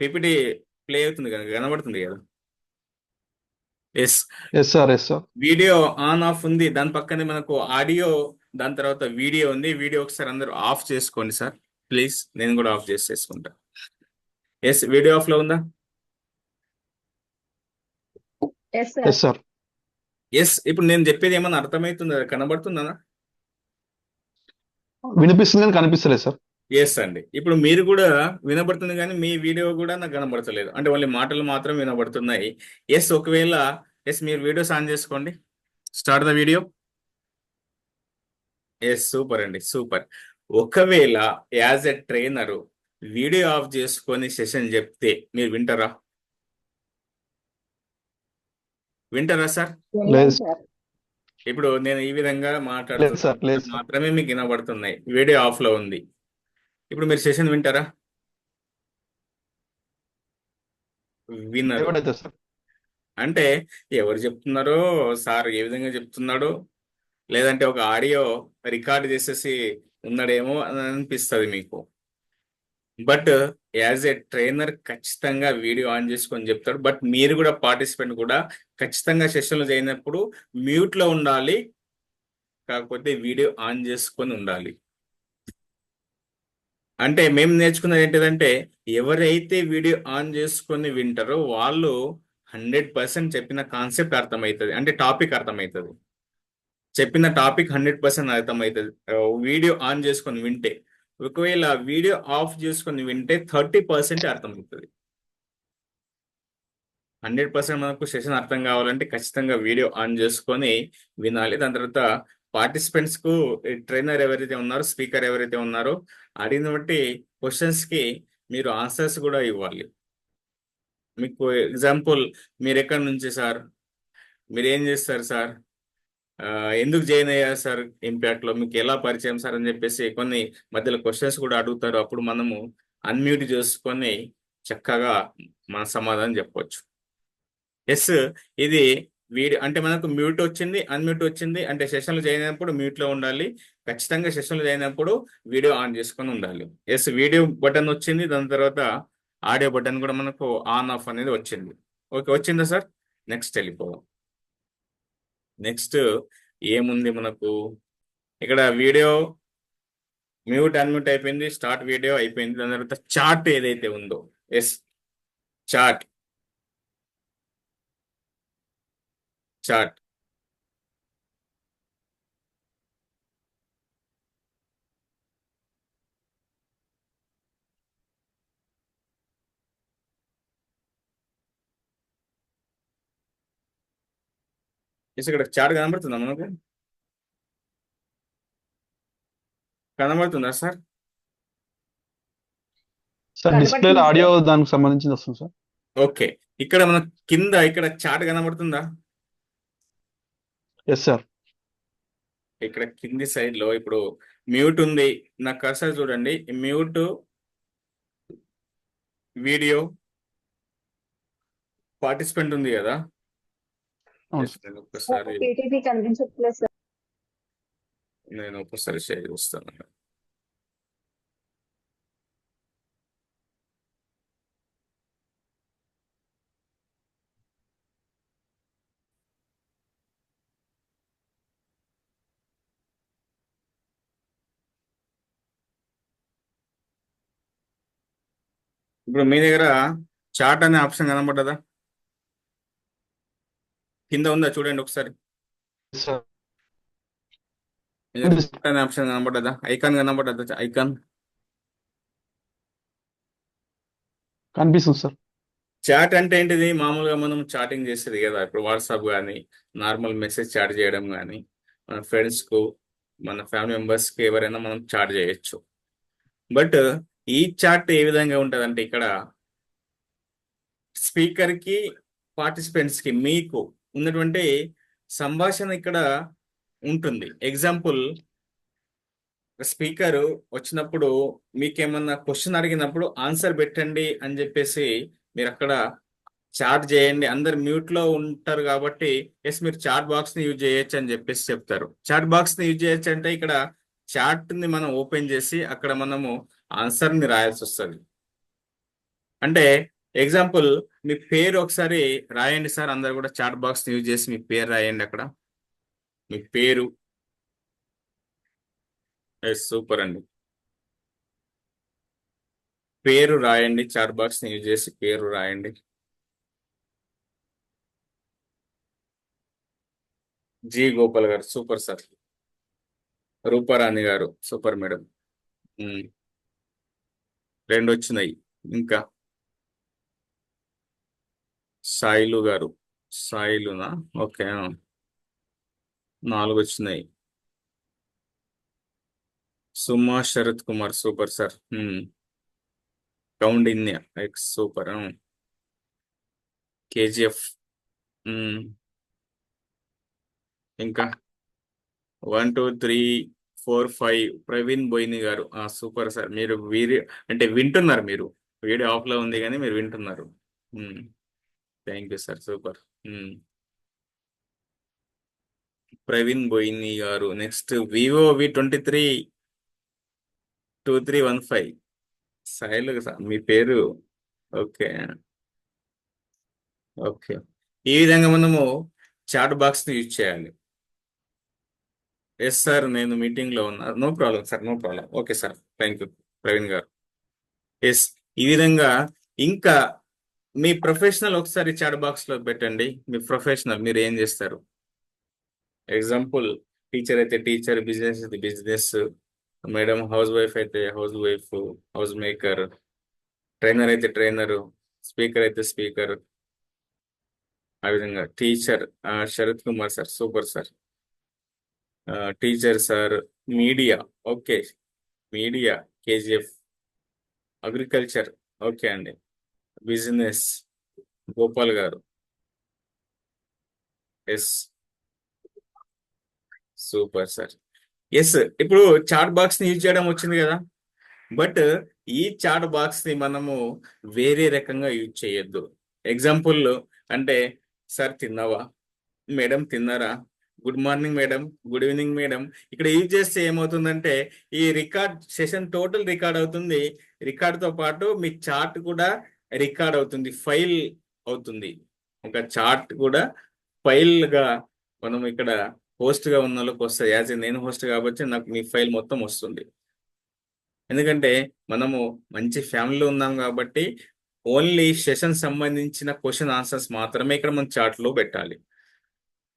పిపిటి ప్లే అవుతుంది కదా, కనబడుతుంది కదా? Yes sir. Video on off ఉంది, దాని పక్కనే మనకు ఆడియో, దాని తర్వాత వీడియో ఉంది. వీడియో ఒకసారి అందరూ ఆఫ్ చేసుకోండి సార్ ప్లీజ్, నేను కూడా ఆఫ్ చేసేసుకుంటా. ఎస్ వీడియో ఆఫ్ లో ఉందా? సార్. ఎస్ ఇప్పుడు నేను చెప్పేది ఏమన్నా అర్థమవుతుందా, కనబడుతుందా? వినిపిస్తుంది కానీ కనిపిస్తలేదు సార్. ఎస్ అండి, ఇప్పుడు మీరు కూడా వినబడుతుంది కానీ మీ వీడియో కూడా నాకు కనబడతలేదు, అంటే వాళ్ళ మాటలు మాత్రం వినబడుతున్నాయి. ఎస్ ఒకవేళ ఎస్ మీరు వీడియోస్ ఆన్ చేసుకోండి, start the video. Yes super అండి సూపర్. ఒకవేళ as a trainer video off చేసుకొని సెషన్ చెప్తే మీరు వింటారా సార్? లేదు సార్ ఇప్పుడు నేను ఈ విధంగా లేదు మాట్లాడుతున్నా సార్, లేదు సార్. మాత్రమే మీకు వినబడుతున్నాయి, వీడియో ఆఫ్ లో ఉంది. ఇప్పుడు మీరు సెషన్ వింటారా? వినరు. ఎవడైతే సార్ అంటే ఎవరు చెప్తున్నారో, సార్ ఏ విధంగా చెప్తున్నాడో, లేదంటే ఒక ఆడియో రికార్డ్ చేసేసి ఉన్నాడేమో అని అనిపిస్తుంది మీకు. బట్ యాజ్ ఏ ట్రైనర్ ఖచ్చితంగా వీడియో ఆన్ చేసుకొని చెప్తాడు. బట్ మీరు కూడా పార్టిసిపెంట్ కూడా ఖచ్చితంగా సెషన్లు చేయనప్పుడు మ్యూట్ లో ఉండాలి, కాకపోతే వీడియో ఆన్ చేసుకొని ఉండాలి. అంటే మేము నేర్చుకున్నది ఏంటిదంటే ఎవరైతే వీడియో ఆన్ చేసుకొని వింటారో వాళ్ళు 100% చెప్పిన కాన్సెప్ట్ అర్థమవుతుంది, అంటే టాపిక్ అర్థమవుతుంది, చెప్పిన టాపిక్ 100% అర్థమవుతుంది వీడియో ఆన్ చేసుకొని వింటే. ఒకవేళ వీడియో ఆఫ్ చేసుకొని వింటే 30% అర్థమవుతుంది. 100% మనకు సెషన్ అర్థం కావాలంటే ఖచ్చితంగా వీడియో ఆన్ చేసుకొని వినాలి. దాని తర్వాత పార్టిసిపెంట్స్ కు ట్రైనర్ ఎవరైతే ఉన్నారో, స్పీకర్ ఎవరైతే ఉన్నారో అడిగిన బట్టి క్వశ్చన్స్ కి మీరు ఆన్సర్స్ కూడా ఇవ్వాలి. మీకు ఎగ్జాంపుల్, మీరు ఎక్కడి నుంచి సార్, మీరు ఏం చేస్తారు సార్, ఎందుకు జాయిన్ అయ్యారు సార్ ఇంపాక్ట్ లో, మీకు ఎలా పరిచయం సార్ అని చెప్పేసి కొన్ని మధ్యలో క్వశ్చన్స్ కూడా అడుగుతారు. అప్పుడు మనము అన్మ్యూట్ చేసుకొని చక్కగా మన సమాధానం చెప్పవచ్చు. ఎస్, ఇది వీడియో అంటే మనకు మ్యూట్ వచ్చింది, అన్మ్యూట్ వచ్చింది అంటే సెషన్లు చేయనప్పుడు మ్యూట్ లో ఉండాలి, ఖచ్చితంగా సెషన్లు చేయనప్పుడు వీడియో ఆన్ చేసుకొని ఉండాలి. ఎస్, వీడియో బటన్ వచ్చింది, దాని తర్వాత ఆడియో బటన్ కూడా మనకు ఆన్ ఆఫ్ అనేది వచ్చింది. ఓకే, వచ్చిందా సార్? నెక్స్ట్ వెళ్ళిపోదాం. నెక్స్ట్ ఏముంది మనకు ఇక్కడ, వీడియో మ్యూట్ అన్మ్యూట్ అయిపోయింది, స్టార్ట్ వీడియో అయిపోయింది. దాని తర్వాత చార్ట్ ఏదైతే ఉందో, ఎస్ చార్ట్ ఇక్కడ చార్ట్ కనబడుతుందా మనకు? కనబడుతుందా సార్? సార్ డిస్ప్లేలో ఆడియో దానికి సంబంధించి వస్తుంది సార్. ఓకే, ఇక్కడ మన కింద ఇక్కడ చార్ట్ కనబడుతుందా? Yes sir. ఇక్కడ కింది సైడ్ లో ఇప్పుడు మ్యూట్ ఉంది, నా కర్సర్ చూడండి, మ్యూట్, వీడియో, పార్టిసిపెంట్ ఉంది కదా. అవును Just నేను ఒక్కసారి టీటీపీ కనిపించట్లేదు సార్. షేర్ చేస్తాను. ఇప్పుడు మీ దగ్గర చార్ట్ అనే ఆప్షన్ కనబడ్డదా? కింద ఉందా చూడండి ఒకసారి. సార్ చార్ట్ అనే ఆప్షన్ కనబడ్డదా? ఐకాన్ కనబడ్డదా? ఐకాన్ కనిపిస్తుంది సార్. చాట్ అంటే ఏంటిది? మామూలుగా మనం చాటింగ్ చేసేది కదా, ఇప్పుడు వాట్సాప్ కానీ, నార్మల్ మెసేజ్ చాట్ చేయడం కానీ, మన ఫ్రెండ్స్కు, మన ఫ్యామిలీ మెంబర్స్కి ఎవరైనా మనం చాట్ చేయొచ్చు. బట్ ఈ చాట్ ఏ విధంగా ఉంటుంది అంటే, ఇక్కడ స్పీకర్కి, పార్టిసిపెంట్స్కి, మీకు ఉన్నటువంటి సంభాషణ ఇక్కడ ఉంటుంది. ఎగ్జాంపుల్, స్పీకర్ వచ్చినప్పుడు మీకేమన్నా క్వశ్చన్ అడిగినప్పుడు ఆన్సర్ పెట్టండి అని చెప్పేసి మీరు అక్కడ చాట్ చేయండి, అందరు మ్యూట్ లో ఉంటారు కాబట్టి ఎస్ మీరు చాట్ బాక్స్ ని యూజ్ చేయొచ్చు అని చెప్పేసి చెప్తారు. చాట్ బాక్స్ ని యూజ్ చేయొచ్చు అంటే ఇక్కడ చాట్ ని మనం ఓపెన్ చేసి అక్కడ మనము ఆన్సర్ ని రాయాల్సి వస్తుంది. అంటే ఎగ్జాంపుల్, మీ పేరు ఒకసారి రాయండి సార్, అందరు కూడా చాట్ బాక్స్ ని యూజ్ చేసి మీ పేరు రాయండి. అక్కడ మీ పేరు, సూపర్ అండి, పేరు రాయండి, చాట్ బాక్స్ ని యూజ్ చేసి పేరు రాయండి. జి గోపాల్ గారు సూపర్ సార్. రూపారాణి గారు సూపర్ మేడం. 2 వచ్చినాయి. ఇంకా సాయిలు గారు, సాయిలునా? ఓకే, 4 వచ్చినాయి. Suma Sharath Kumar super sir. కౌండ్ ఇండియా ఎక్స్ సూపర్. కేజీఎఫ్. ఇంకా 1 2 3 4 5 ప్రవీణ్ బోయిని గారు. Super sir. మీరు అంటే వింటున్నారు, మీరు వీడియో ఆఫ్ లో ఉంది కానీ మీరు వింటున్నారు. Thank you sir. Super. Praveen Boini గారు. నెక్స్ట్ వివో V23 2315 సాయిల్ మీ పేరు. Okay okay. ఈ విధంగా మనము చాట్ బాక్స్ ని యూజ్ చేయాలి. ఎస్ సార్, నేను మీటింగ్ లో ఉన్నా. No problem sir, no problem. Okay sir, thank you Praveen గారు. ఎస్, ఈ విధంగా ఇంకా మీ ప్రొఫెషనల్ ఒకసారి చాట్ బాక్స్ లో పెట్టండి. మీ ప్రొఫెషనల్ మీరు ఏం చేస్తారు. ఎగ్జాంపుల్, టీచర్ అయితే టీచర్, బిజినెస్ అయితే బిజినెస్, మేడం హౌస్ వైఫ్ అయితే housewife, house maker, trainer అయితే ట్రైనరు, స్పీకర్ అయితే స్పీకర్. ఆ విధంగా teacher Sharath Kumar sir, super sir. Teacher sir. Media, okay, media KGF. Agriculture, okay అండి. బిజినెస్ గోపాల్ గారు. Yes, super sir. ఎస్, ఇప్పుడు chat box ని use చేయడం వచ్చింది కదా, బట్ ఈ చాట్ బాక్స్ ని మనము వేరే రకంగా యూజ్ చేయొద్దు. ఎగ్జాంపుల్ అంటే, సార్ తిన్నావా, మేడం తిన్నారా, good morning madam, good evening madam. ఇక్కడ యూజ్ చేస్తే ఏమవుతుందంటే ఈ రికార్డ్ సెషన్ టోటల్ రికార్డ్ అవుతుంది. రికార్డ్ తో పాటు మీ చాట్ కూడా రికార్డ్ అవుతుంది, ఫైల్ అవుతుంది. ఒక చాట్ కూడా ఫైల్ గా మనం ఇక్కడ హోస్ట్ గా ఉన్న వాళ్ళకి వస్తుంది. యాజ్ నేను హోస్ట్ కాబట్టి నాకు మీ ఫైల్ మొత్తం వస్తుంది. ఎందుకంటే మనము మంచి ఫ్యామిలీలో ఉన్నాం కాబట్టి ఓన్లీ సెషన్ సంబంధించిన క్వశ్చన్ ఆన్సర్స్ మాత్రమే ఇక్కడ మనం చాట్ లో పెట్టాలి.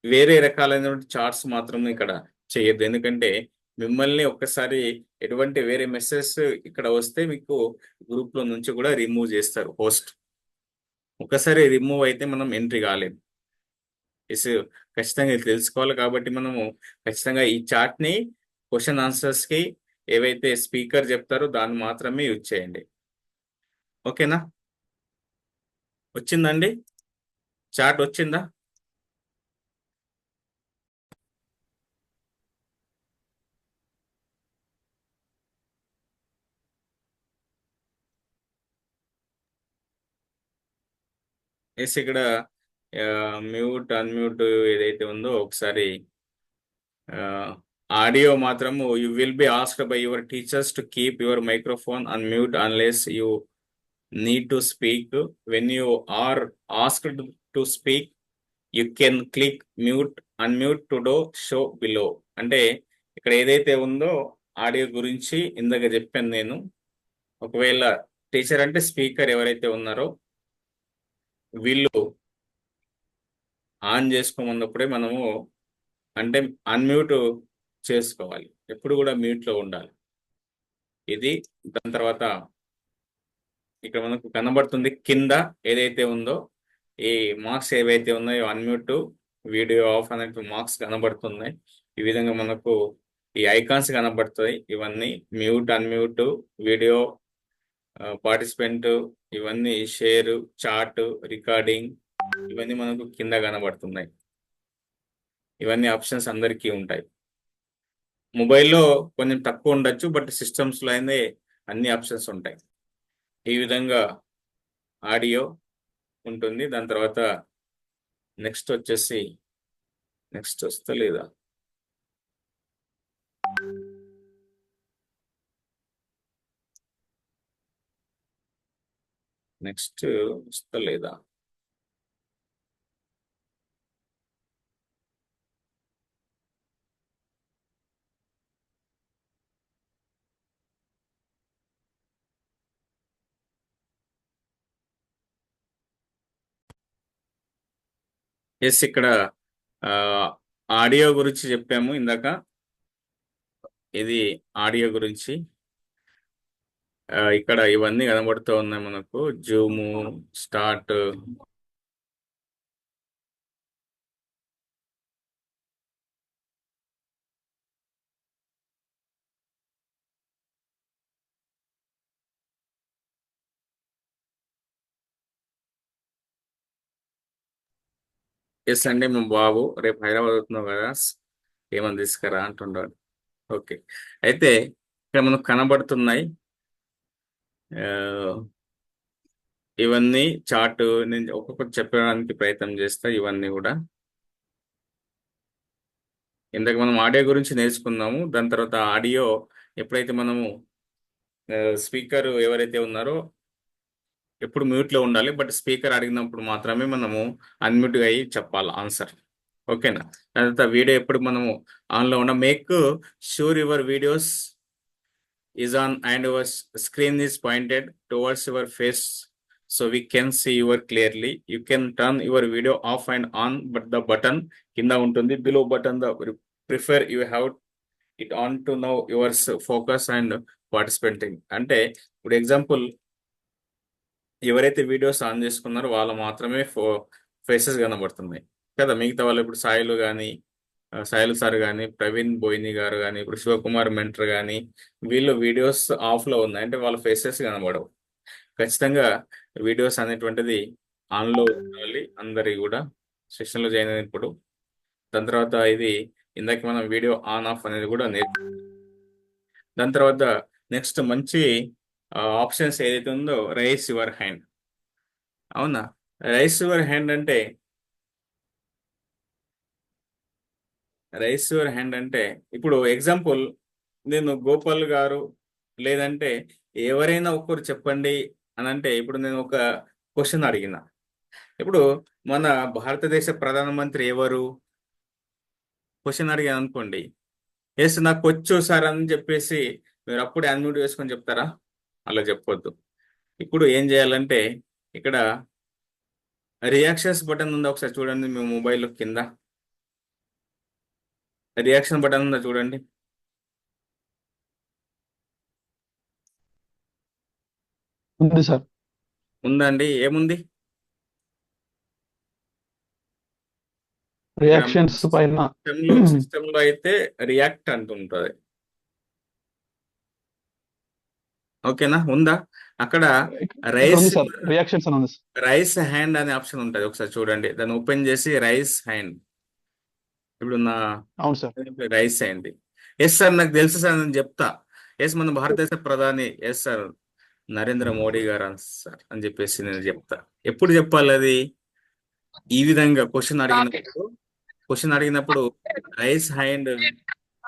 వేరే రకాలైనటువంటి చార్ట్స్ మాత్రం ఇక్కడ చేయొద్దు. ఎందుకంటే మిమ్మల్ని ఒక్కసారి ఎటువంటి వేరే మెసేజ్ ఇక్కడ వస్తే మీకు గ్రూప్ లో నుంచి కూడా రిమూవ్ చేస్తారు హోస్ట్. ఒక్కసారి రిమూవ్ అయితే మనం ఎంట్రీ కాలేము. ఎస్, ఖచ్చితంగా ఇది తెలుసుకోవాలి. కాబట్టి మనము ఖచ్చితంగా ఈ చాట్ ని క్వశ్చన్ ఆన్సర్స్ కి ఏవైతే స్పీకర్ చెప్తారో దాన్ని మాత్రమే యూజ్ చేయండి. ఓకేనా? వచ్చిందండి, చాట్ వచ్చిందా? ఎస్, ఇక్కడ మ్యూట్ అన్మ్యూట్ ఏదైతే ఉందో ఒకసారి ఆడియో మాత్రము you will be asked by your teachers to keep your microphone unmute unless you need to speak. When you are asked to speak you can click mute unmute to do show below. అంటే ఇక్కడ ఏదైతే ఉందో audio గురించి ఇందాక చెప్పాను నేను. ఒకవేళ teacher అంటే స్పీకర్ ఎవరైతే ఉన్నారో వీళ్ళు ఆన్ చేసుకోమన్నప్పుడే మనము అంటే అన్మ్యూట్ చేసుకోవాలి. ఎప్పుడు కూడా మ్యూట్ లో ఉండాలి. ఇది దాని తర్వాత ఇక్కడ మనకు కనబడుతుంది కింద ఏదైతే ఉందో ఈ మార్క్స్ ఏవైతే ఉన్నాయో అన్మ్యూట్, వీడియో ఆఫ్ అనే మార్క్స్ కనబడుతున్నాయి. ఈ విధంగా మనకు ఈ ఐకాన్స్ కనబడుతాయి. ఇవన్నీ మ్యూట్, అన్మ్యూట్, వీడియో, పార్టిసిపెంట్, ఇవన్నీ షేర్, చాట్, రికార్డింగ్, ఇవన్నీ మనకు కింద కనబడుతున్నాయి. ఇవన్నీ ఆప్షన్స్ అందరికీ ఉంటాయి. మొబైల్లో కొంచెం తక్కువ ఉండొచ్చు, బట్ సిస్టమ్స్లో అయితే అన్ని ఆప్షన్స్ ఉంటాయి. ఈ విధంగా ఆడియో ఉంటుంది. దాని తర్వాత నెక్స్ట్ వచ్చేసి నెక్స్ట్ వస్తలేదా, నెక్స్ట్ వస్తలేదా, ఎస్, ఇక్కడ ఆడియో గురించి చెప్పాము ఇందాక. ఇది ఆడియో గురించి. ఇక్కడ ఇవన్నీ కనబడుతూ ఉన్నాయి మనకు. జూము, స్టార్ట్, ఎస్ అండి, మేము బాబు రేపు హైదరాబాద్ అవుతున్నావు కదా, ఏమని తీసుకురా అంటున్నాడు. ఓకే, అయితే ఇక్కడ మనకు కనబడుతున్నాయి ఆ, ఇవన్నీ చార్ట్. నేను ఒక్కొక్కటి చెప్పడానికి ప్రయత్నం చేస్తా. ఇవన్నీ కూడా ఇందాక మనం ఆడియో గురించి నేర్చుకున్నాము. దాని తర్వాత ఆడియో ఎప్పుడైతే మనము స్పీకర్ ఎవరైతే ఉన్నారో ఎప్పుడు మ్యూట్లో ఉండాలి, బట్ స్పీకర్ అడిగినప్పుడు మాత్రమే మనము అన్మ్యూట్ అయ్యి చెప్పాలి ఆన్సర్. ఓకేనా? దాని తర్వాత వీడియో ఎప్పుడు మనము ఆన్లో ఉన్న make sure your videos is on and your screen is pointed towards your face so we can see you clearly. You can turn your video off and on, but the button కింద ఉంటుంది, below button the prefer you have it on to know your focus and participating. అంటే ఇప్పుడు example ఎవరైతే videos on చేసుకున్నారో వాళ్ళు మాత్రమే faces కనబడుతున్నాయి కదా. మిగతా వాళ్ళు ఇప్పుడు సాయిలు కానీ సాయిల్ సార్ కానీ ప్రవీణ్ బోయిని గారు కానీ ఇప్పుడు శివకుమార్ మెంటర్ కానీ వీళ్ళు వీడియోస్ ఆఫ్లో ఉన్నాయి అంటే వాళ్ళ ఫేసెస్ కనబడవు. ఖచ్చితంగా వీడియోస్ అనేటువంటిది ఆన్లో ఉండాలి అందరి కూడా సెషన్లో జాయిన్ అయినప్పుడు. దాని తర్వాత ఇది ఇందాక మనం వీడియో ఆన్ ఆఫ్ అనేది కూడా దాని తర్వాత నెక్స్ట్ మంచి ఆప్షన్స్ ఏదైతే ఉందో రైస్ యువర్ హ్యాండ్. అవునా? రైస్ యువర్ హ్యాండ్ అంటే ఇప్పుడు ఎగ్జాంపుల్ నేను గోపాల్ గారు లేదంటే ఎవరైనా ఒకరు చెప్పండి అని అంటే ఇప్పుడు నేను ఒక క్వశ్చన్ అడిగిన, ఇప్పుడు మన భారతదేశ ప్రధానమంత్రి ఎవరు క్వశ్చన్ అడిగాను అనుకోండి, ఎస్ నాకు వచ్చు సార్ అని చెప్పేసి మీరు అప్పుడే అన్మ్యూట్ చేసుకొని చెప్తారా? అలా చెప్పొద్దు. ఇప్పుడు ఏం చేయాలంటే ఇక్కడ రియాక్షన్స్ బటన్ ఉందా ఒకసారి చూడండి. మీ మొబైల్ కింద రియాక్షన్ బటన్ ఉందా చూడండి. ఉంది సార్. ఉందా అండి? ఏముంది? రియాక్షన్స్ పైన సిస్టంలో అయితే రియాక్ట్ అంటుంటది. ఓకేనా? ఉందా అక్కడ? రైస్ సార్ రియాక్షన్స్ అని ఉంది. రైస్ హ్యాండ్ అనే ఆప్షన్ ఉంటుంది, ఒకసారి చూడండి. దాన్ని ఓపెన్ చేసి రైస్ హ్యాండ్. ఇప్పుడు నా అవును సార్. Raise hand. ఎస్ సార్ నాకు తెలుసు సార్ నేను చెప్తా. ఎస్ మన భారతదేశ ప్రధాని ఎస్ సార్ నరేంద్ర మోడీ గారు సార్ అని చెప్పేసి నేను చెప్తా. ఎప్పుడు చెప్పాలి అది? ఈ విధంగా క్వశ్చన్ అడిగినప్పుడు రైస్ హ్యాండ్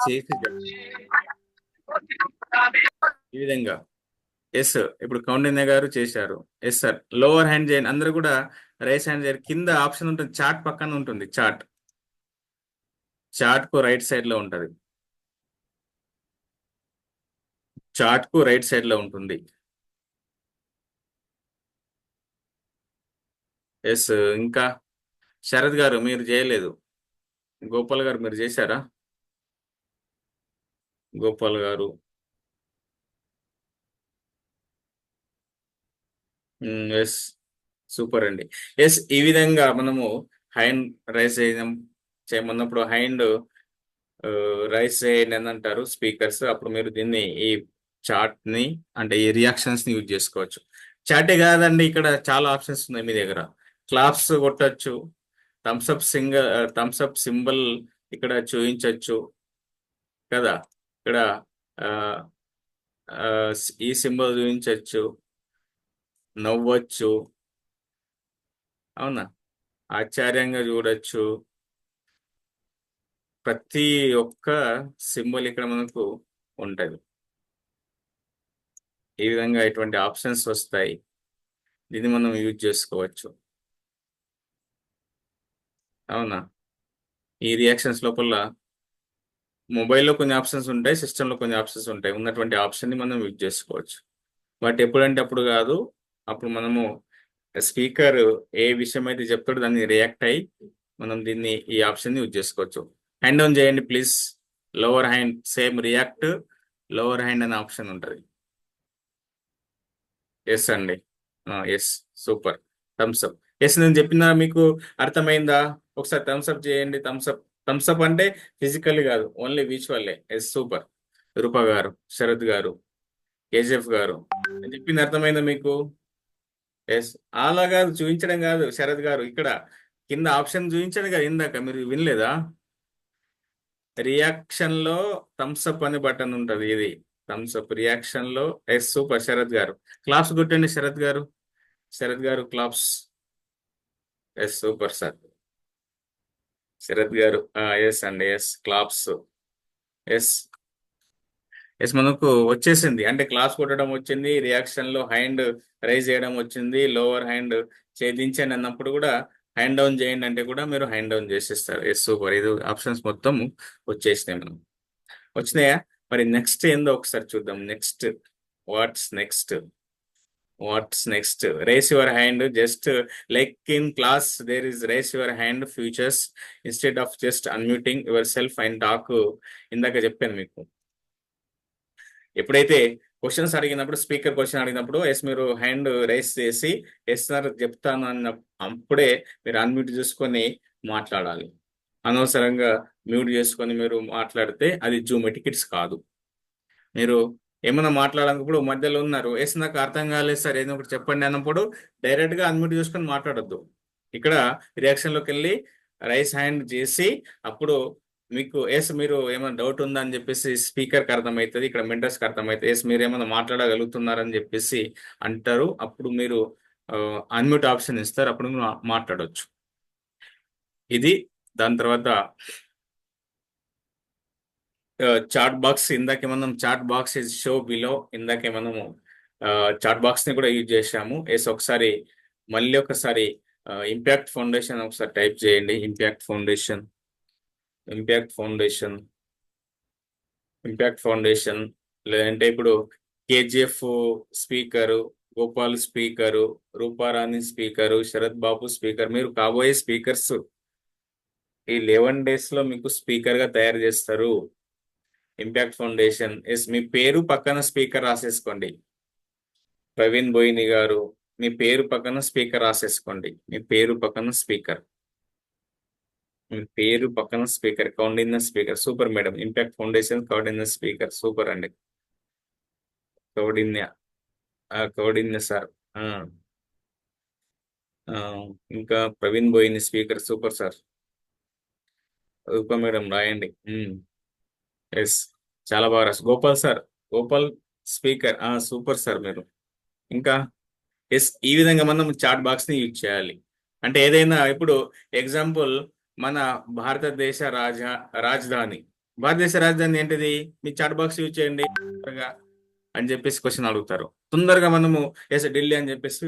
చేసి ఈ విధంగా ఎస్. ఇప్పుడు కౌండిన్య గారు చేశారు ఎస్ సార్. లోవర్ హ్యాండ్ చేయండి అందరూ కూడా. రైస్ హ్యాండ్ చేయండి. కింద ఆప్షన్ ఉంటుంది, చార్ట్ పక్కన ఉంటుంది. చార్ట్ కు రైట్ సైడ్ లో ఉంటుంది. ఉంటుంది. ఎస్. ఇంకా శరత్ గారు మీరు చేయలేదు. గోపాల్ గారు మీరు చేశారా? గోపాల్ గారు ఎస్ సూపర్ అండి. ఎస్ ఈ విధంగా మనము హ్యాండ్ రైస్ చేయమన్నప్పుడు హ్యాండ్ రైస్ చేయండి అని అంటారు స్పీకర్స్. అప్పుడు మీరు దీన్ని ఈ చార్ట్ ని అంటే ఈ రియాక్షన్స్ ని యూజ్ చేసుకోవచ్చు. చాటే కాదండి, ఇక్కడ చాలా ఆప్షన్స్ ఉన్నాయి మీ దగ్గర. క్లాప్స్ కొట్టచ్చు, థమ్స్అప్ సింబల్ ఇక్కడ చూపించవచ్చు కదా. ఇక్కడ ఈ సింబల్ చూపించవచ్చు, నవ్వచ్చు, అవునా, ఆశ్చర్యంగా చూడొచ్చు. ప్రతి ఒక్క సింబల్ ఇక్కడ మనకు ఉంటుంది. ఈ విధంగా ఇటువంటి ఆప్షన్స్ వస్తాయి. దీన్ని మనం యూజ్ చేసుకోవచ్చు. అవునా? ఈ రియాక్షన్స్ లోపల మొబైల్లో కొన్ని ఆప్షన్స్ ఉంటాయి, సిస్టంలో కొన్ని ఆప్షన్స్ ఉంటాయి. ఉన్నటువంటి ఆప్షన్ని మనం యూజ్ చేసుకోవచ్చు. బట్ ఎప్పుడంటే అప్పుడు కాదు. అప్పుడు మనము స్పీకర్ ఏ విషయం అయితే చెప్తాడో దాన్ని రియాక్ట్ అయ్యి మనం దీన్ని ఈ ఆప్షన్ని యూజ్ చేసుకోవచ్చు. హ్యాండ్ డౌన్ చేయండి please. Lower hand same react lower hand అనే ఆప్షన్ ఉంటుంది. ఎస్ అండి. Yes super. థమ్స్అప్. ఎస్ నేను చెప్పినా మీకు అర్థమైందా? ఒకసారి థమ్స్అప్ చేయండి. థమ్స్అప్ అంటే ఫిజికల్ కాదు, ఓన్లీ విజువల్లే. Yes super. రూపా గారు, శరత్ గారు, కేజీఎఫ్ గారు నేను చెప్పింది అర్థమైందా మీకు? ఎస్ అలా కాదు, చూపించడం కాదు శరత్ గారు. ఇక్కడ కింద ఆప్షన్ చూపించాను కదా ఇందాక, మీరు వినలేదా? రియాక్షన్ లో థమ్స్ అప్ అనే బటన్ ఉంటది, ఇది థమ్స్ అప్ రియాక్షన్ లో. ఎస్ సూపర్ శరత్ గారు, క్లాప్స్ కొట్టండి శరత్ గారు. శరత్ గారు claps. Yes super sir Sharath గారు. ఎస్ అండి, ఎస్ క్లాప్స్. ఎస్ ఎస్ మనకు వచ్చేసింది, అంటే క్లాస్ కొట్టడం వచ్చింది, రియాక్షన్ లో హ్యాండ్ రైజ్ చేయడం వచ్చింది, లోవర్ హ్యాండ్ ఛేదించండి అన్నప్పుడు కూడా హ్యాండ్ డౌన్ చేయండి అంటే కూడా మీరు హ్యాండ్ డౌన్ చేసేస్తారు. ఎస్ సూపర్, ఇది ఆప్షన్స్ మొత్తం వచ్చేసినాయి మనం. వచ్చినాయా? మరి నెక్స్ట్ ఏందో ఒకసారి చూద్దాం. Next what's next raise your hand, just like in class there is raise your hand features instead of just unmuting yourself and talk. ఇందాక చెప్పాను మీకు, ఎప్పుడైతే క్వశ్చన్స్ అడిగినప్పుడు, స్పీకర్ క్వశ్చన్ అడిగినప్పుడు ఎస్ మీరు హ్యాండ్ రైస్ చేసి ఎస్ సార్ చెప్తాను అన్న అప్పుడే మీరు అన్మ్యూట్ చేసుకొని మాట్లాడాలి. అనవసరంగా మ్యూట్ చేసుకొని మీరు మాట్లాడితే అది జూమ్ ఎటికెట్స్ కాదు. మీరు ఏమైనా మాట్లాడాలన్నప్పుడు మధ్యలో ఉన్నారు, ఎస్ నాకు అర్థం కాలేదు సార్ ఏదో ఒకటి చెప్పండి అన్నప్పుడు డైరెక్ట్ గా అన్మ్యూట్ చేసుకొని మాట్లాడొద్దు. ఇక్కడ రియాక్షన్ లోకి వెళ్ళి రైస్ హ్యాండ్ చేసి అప్పుడు మీకు ఎస్ మీరు ఏమైనా డౌట్ ఉందా అని చెప్పేసి స్పీకర్కి అర్థమవుతుంది, ఇక్కడ మెంటర్స్కి అర్థమవుతుంది, ఎస్ మీరు ఏమైనా మాట్లాడగలుగుతున్నారని చెప్పేసి అంటారు. అప్పుడు మీరు అన్మ్యూట్ ఆప్షన్ ఇస్తారు, అప్పుడు మీరు మాట్లాడవచ్చు. ఇది దాని తర్వాత చాట్ బాక్స్. ఇందాకే మనం chat box is show below, ఇందాకే మనము చాట్ బాక్స్ ని కూడా యూజ్ చేసాము. ఎస్ ఒకసారి మళ్ళీ ఒకసారి ఇంపాక్ట్ ఫౌండేషన్ ఒకసారి టైప్ చేయండి. ఇంపాక్ట్ ఫౌండేషన్ లేదంటే ఇప్పుడు KGF speaker, Gopal speaker, Ruparani speaker, Sharath Babu speaker, మీరు కాబోయే స్పీకర్స్ ఈ 11 days లో మీకు స్పీకర్ గా తయారు చేస్తారు. Impact foundation. ఎస్ మీ పేరు పక్కన స్పీకర్ రాసేసుకోండి. ప్రవీణ్ బోయిని గారు మీ పేరు పక్కన స్పీకర్ రాసేసుకోండి. మీ పేరు పక్కన speaker Koundinya speaker. Super madam. Impact Foundation Koundinya speaker super అండి. కౌండిన్య సార్. ఇంకా Praveen Boini speaker super sir. Rupa madam రాయండి. ఎస్ చాలా బాగా రాసు. Gopal sir, Gopal speaker super sir మీరు. ఇంకా ఎస్ ఈ విధంగా మనం చాట్ బాక్స్ ని యూజ్ చేయాలి. అంటే ఏదైనా ఇప్పుడు ఎగ్జాంపుల్ మన భారతదేశ రాజధాని ఏంటిది? మీ చాట్ బాక్స్ యూజ్ చేయండి అని చెప్పేసి క్వశ్చన్ అడుగుతారు. తొందరగా మనము ఎస్ ఢిల్లీ అని చెప్పేసి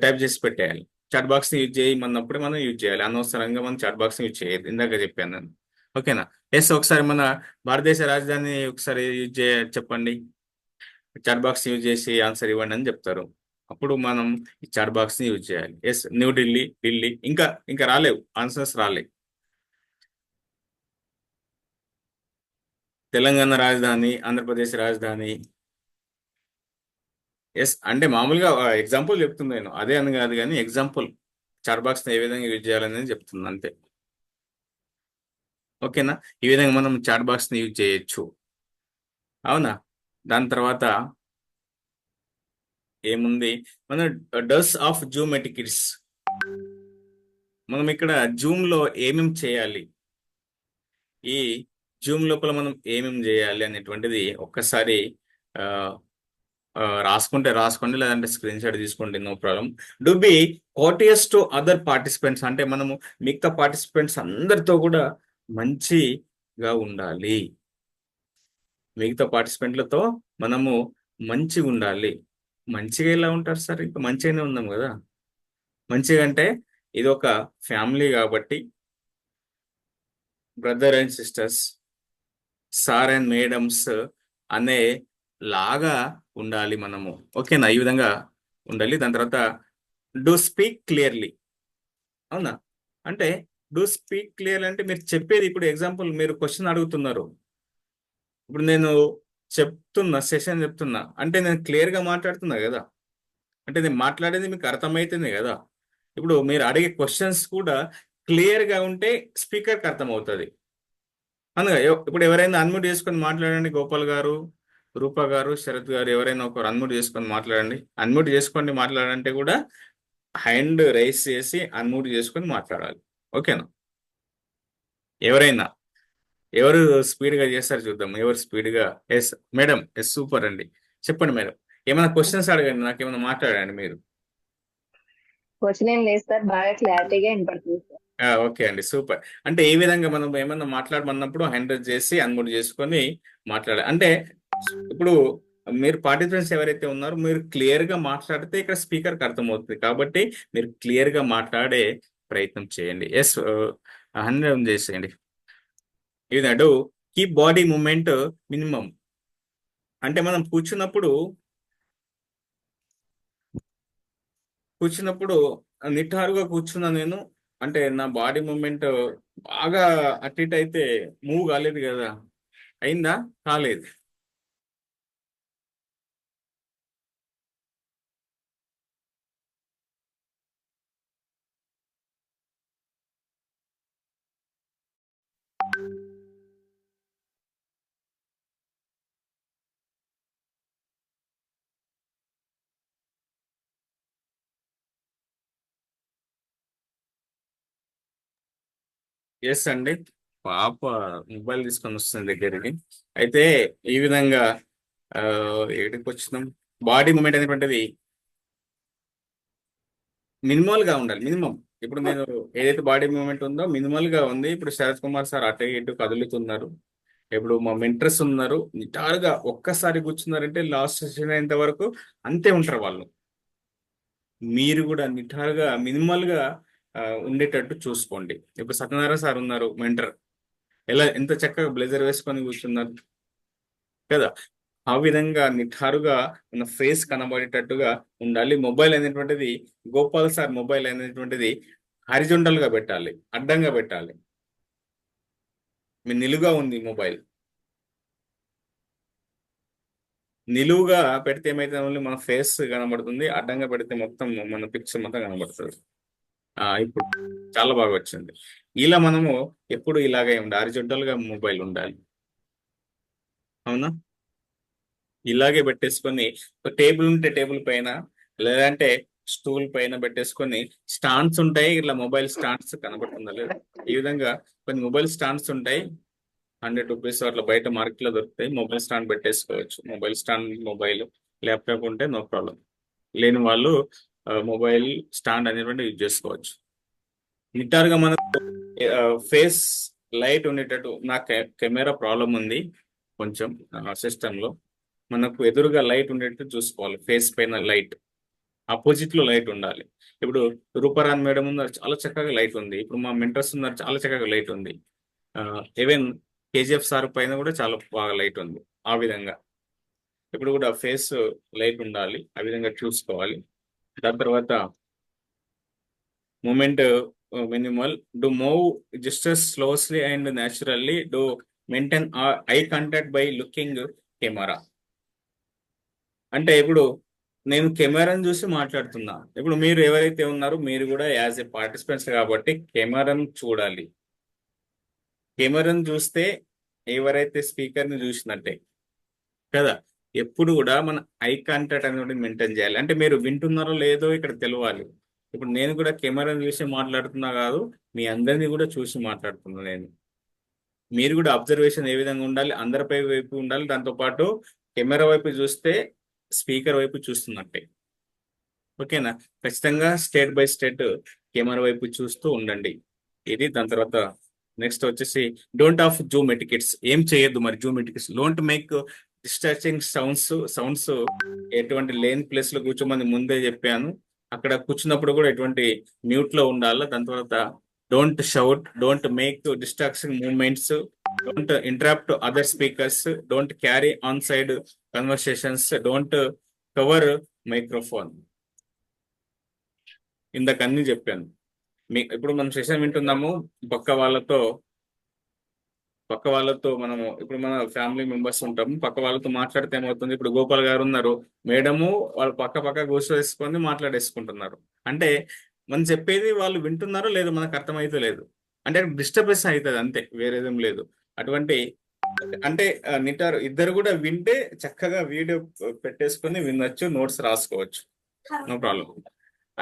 టైప్ చేసి పెట్టేయాలి. చాట్ బాక్స్ ని యూజ్ చేయమన్నప్పుడే మనం యూజ్ చేయాలి. అనవసరంగా మనం చాట్ బాక్స్ ని యూజ్ చేయదు. ఇందాక చెప్పాను నేను. ఓకేనా? ఎస్ ఒకసారి మన భారతదేశ రాజధాని ఒకసారి యూజ్ చెప్పండి. చాట్ బాక్స్ యూజ్ చేసి ఆన్సర్ ఇవ్వండి అని చెప్తారు. అప్పుడు మనం ఈ చాట్ బాక్స్ ని యూజ్ చేయాలి. ఎస్ న్యూఢిల్లీ, ఢిల్లీ, ఇంకా రాలేవు ఆన్సర్స్ రాలేవు. తెలంగాణ రాజధాని, ఆంధ్రప్రదేశ్ రాజధాని. ఎస్ అంటే మామూలుగా ఎగ్జాంపుల్ చెప్తుంది నేను, అదే అని కాదు కానీ ఎగ్జాంపుల్ చాట్ బాక్స్ ఏ విధంగా యూజ్ చేయాలనేది చెప్తుంది అంతే. ఓకేనా? ఈ విధంగా మనం చాట్ బాక్స్ ని యూజ్ చేయొచ్చు. అవునా? దాని తర్వాత ఏముంది? మన డస్ ఆఫ్ జూమ్ ఎటికెట్స్. మనం ఇక్కడ జూమ్ లో ఏమేమి చేయాలి, ఈ జూమ్ లోపల మనం ఏమేమి చేయాలి అనేటువంటిది ఒక్కసారి రాసుకోండి, లేదంటే స్క్రీన్ షాట్ తీసుకోండి, no problem. Do be courteous to other participants. అంటే మనము మిగతా పార్టిసిపెంట్స్ అందరితో కూడా మంచిగా ఉండాలి. మిగతా పార్టిసిపెంట్లతో మనము మంచిగా ఉండాలి. మంచిగా ఎలా ఉంటారు సార్? ఇంకా మంచిగానే ఉన్నాం కదా. మంచిగా అంటే ఇది ఒక ఫ్యామిలీ కాబట్టి brother and sisters, sir and madams అనే లాగా ఉండాలి మనము. ఓకేనా? ఈ విధంగా ఉండాలి. దాని తర్వాత డూ స్పీక్ క్లియర్లీ. అవునా? అంటే డూ స్పీక్ క్లియర్లీ అంటే మీరు చెప్పేది, ఇప్పుడు ఎగ్జాంపుల్ మీరు క్వశ్చన్ అడుగుతున్నారు, ఇప్పుడు నేను సెషన్ చెప్తున్నా అంటే నేను క్లియర్గా మాట్లాడుతున్నా కదా, అంటే నేను మాట్లాడేది మీకు అర్థమవుతుంది కదా. ఇప్పుడు మీరు అడిగే క్వశ్చన్స్ కూడా క్లియర్గా ఉంటే స్పీకర్కి అర్థమవుతుంది. అనగా ఇప్పుడు ఎవరైనా అన్మ్యూట్ చేసుకొని మాట్లాడండి. గోపాల్ గారు, రూపా గారు, శరత్ గారు ఎవరైనా ఒకరు అన్మ్యూట్ చేసుకొని మాట్లాడండి. అన్మ్యూట్ చేసుకోండి మాట్లాడంటే కూడా హ్యాండ్ రైస్ చేసి అన్మ్యూట్ చేసుకొని మాట్లాడాలి. ఓకేనా? ఎవరైనా ఎవరు స్పీడ్ గా చేస్తారు చూద్దాం. ఎవరు స్పీడ్ గా? ఎస్ మేడం, ఎస్ సూపర్ అండి. చెప్పండి మేడం, ఏమైనా క్వశ్చన్స్ అడగండి, నాకు ఏమైనా మాట్లాడండి మీరు. క్వశ్చన్ ఏం లేదు సార్, బాగా క్లారిటీగా వినపడుతుంది సార్. ఓకే అండి, సూపర్. అంటే ఏ విధంగా మనం ఏమన్నా మాట్లాడమన్నప్పుడు హ్యాండ్ రైజ్ చేసి అన్మ్యూట్ చేసుకొని మాట్లాడాలి. అంటే ఇప్పుడు మీరు పార్టిసిపెంట్స్ ఎవరైతే ఉన్నారో మీరు క్లియర్ గా మాట్లాడితే ఇక్కడ స్పీకర్కి అర్థమవుతుంది. కాబట్టి మీరు క్లియర్ గా మాట్లాడే ప్రయత్నం చేయండి. ఎస్, హ్యాండ్ చేసేయండి. ఇది do keep body movement minimum. అంటే మనం కూర్చున్నప్పుడు నిటారుగా కూర్చున్నా నేను, అంటే నా బాడీ మూమెంట్ బాగా అటు ఇటు అయితే మూవ్ కాలేదు కదా, అయిందా? కాలేదు. ఎస్ అండి, పాప మొబైల్ తీసుకొని వస్తుంది దగ్గరికి. అయితే ఈ విధంగా ఏడికి వచ్చినాం, బాడీ మూమెంట్ అనేటువంటిది మినిమల్ గా ఉండాలి. మినిమం ఇప్పుడు నేను ఏదైతే బాడీ మూమెంట్ ఉందో మినిమల్ గా ఉంది. ఇప్పుడు శరత్ కుమార్ సార్ అటు ఇటు కదులుతున్నారు. ఇప్పుడు మా మెంటర్స్ ఉన్నారు, నిటారుగా ఒక్కసారి కూర్చున్నారంటే లాస్ట్ సెషన్ అయ్యేంత వరకు అంతే ఉంటారు వాళ్ళు. మీరు కూడా నిటారుగా మినిమల్ గా ఉండేటట్టు చూసుకోండి. ఇప్పుడు సత్యనారాయణ సార్ ఉన్నారు మెంటర్, ఎంత చక్కగా బ్లేజర్ వేసుకొని కూర్చున్నారు కదా. ఆ విధంగా నిఠారుగా మన ఫేస్ కనబడేటట్టుగా ఉండాలి. మొబైల్ అనేటువంటిది, గోపాల్ సార్ మొబైల్ అనేటువంటిది హారిజొంటల్ గా పెట్టాలి, అడ్డంగా పెట్టాలి. మీ నిలువుగా ఉంది మొబైల్, నిలువుగా పెడితే ఏమైతే ఓన్లీ మన ఫేస్ కనబడుతుంది, అడ్డంగా పెడితే మొత్తం మన పిక్చర్ మొత్తం కనబడుతుంది. ఇప్పుడు చాలా బాగా వచ్చింది. ఇలా మనము ఎప్పుడు ఇలాగే ఉండాలి, హారిజొంటల్ గా మొబైల్ ఉండాలి. అవునా? ఇలాగే పెట్టేసుకొని టేబుల్ ఉంటే టేబుల్ పైన, లేదంటే స్టూల్ పైన పెట్టేసుకొని, స్టాండ్స్ ఉంటాయి ఇట్లా మొబైల్ స్టాండ్స్ కనబడుతుందా లేదా, ఈ విధంగా కొన్ని మొబైల్ స్టాండ్స్ ఉంటాయి. 100 రూపీస్ అట్లా బయట మార్కెట్ లో దొరుకుతాయి. మొబైల్ స్టాండ్ పెట్టేసుకోవచ్చు. మొబైల్ స్టాండ్, మొబైల్ ల్యాప్టాప్ ఉంటే నో ప్రాబ్లం. లేని వాళ్ళు మొబైల్ స్టాండ్ అనేటువంటి యూజ్ చేసుకోవచ్చు. నిటారుగా మనకు ఫేస్ లైట్ ఉండేటట్టు, నా కెమెరా ప్రాబ్లం ఉంది కొంచెం సిస్టంలో, మనకు ఎదురుగా లైట్ ఉండేట్టు చూసుకోవాలి. ఫేస్ పైన లైట్, ఆపోజిట్ లో లైట్ ఉండాలి. ఇప్పుడు రూపారాన్ మేడం ఉన్నారు, చాలా చక్కగా లైట్ ఉంది. ఇప్పుడు మా మెంటర్స్ ఉన్నారు, చాలా చక్కగా లైట్ ఉంది. ఈవెన్ కేజీఎఫ్ సార్ పైన కూడా చాలా బాగా లైట్ ఉంది. ఆ విధంగా ఇప్పుడు కూడా ఫేస్ లైట్ ఉండాలి, ఆ విధంగా చూసుకోవాలి. దాని తర్వాత మూమెంట్ మినిమల్, డు మూవ్ జస్టస్ slowly and naturally, do maintain eye contact by looking camera. అంటే ఇప్పుడు నేను కెమెరాను చూసి మాట్లాడుతున్నా. ఇప్పుడు మీరు ఎవరైతే ఉన్నారో మీరు కూడా యాజ్ ఏ పార్టిసిపెంట్స్ కాబట్టి కెమెరాను చూడాలి. కెమెరాను చూస్తే ఎవరైతే స్పీకర్ని చూసినట్టే కదా. ఎప్పుడు కూడా మన ఐ కాంటాక్ట్ అనేది మెయింటైన్ చేయాలి. అంటే మీరు వింటున్నారో లేదో ఇక్కడ తెలియాలి. ఇప్పుడు నేను కూడా కెమెరాను చూసి మాట్లాడుతున్నా కాదు, మీ అందరినీ కూడా చూసి మాట్లాడుతున్నా నేను. మీరు కూడా అబ్జర్వేషన్ ఏ విధంగా ఉండాలి, అందరిపై వైపు ఉండాలి. దాంతోపాటు కెమెరా వైపు చూస్తే స్పీకర్ వైపు చూస్తున్నట్టే. ఓకేనా? ఖచ్చితంగా స్టేట్ బై స్టేట్ కెమెరా వైపు చూస్తూ ఉండండి. ఇది. దాని తర్వాత నెక్స్ట్ వచ్చేసి డోంట్ ఆఫ్ జూమ్ ఎటికెట్స్. ఏం చేయొద్దు మరి Zoom etiquettes. Don't make distracting sounds ఎటువంటి లేని ప్లేస్ లో కూర్చోమని ముందే చెప్పాను. అక్కడ కూర్చున్నప్పుడు కూడా ఎటువంటి మ్యూట్ లో ఉండాలి. దాని తర్వాత don't shout, don't make distraction movements, don't interrupt other speakers, don't carry on side conversations, don't cover microphone. ఇందాక అన్ని చెప్పాను. ఇప్పుడు మనం సెషన్ వింటున్నాము, పక్క వాళ్ళతో మనము ఇప్పుడు మన ఫ్యామిలీ మెంబర్స్ ఉంటాము, పక్క వాళ్ళతో మాట్లాడితే ఏమవుతుంది, ఇప్పుడు గోపాల్ గారు ఉన్నారు, మేడము వాళ్ళు పక్క కూర్చోవేసుకొని మాట్లాడేసుకుంటున్నారు. అంటే మనం చెప్పేది వాళ్ళు వింటున్నారో లేదో మనకు అర్థమైతే లేదు, అంటే డిస్టర్బెన్స్ అవుతుంది అంతే, వేరేదేం లేదు. అటువంటి అంటే ఇద్దరు కూడా వింటే చక్కగా వీడియో పెట్టేసుకొని వినొచ్చు, నోట్స్ రాసుకోవచ్చు, నో ప్రాబ్లం.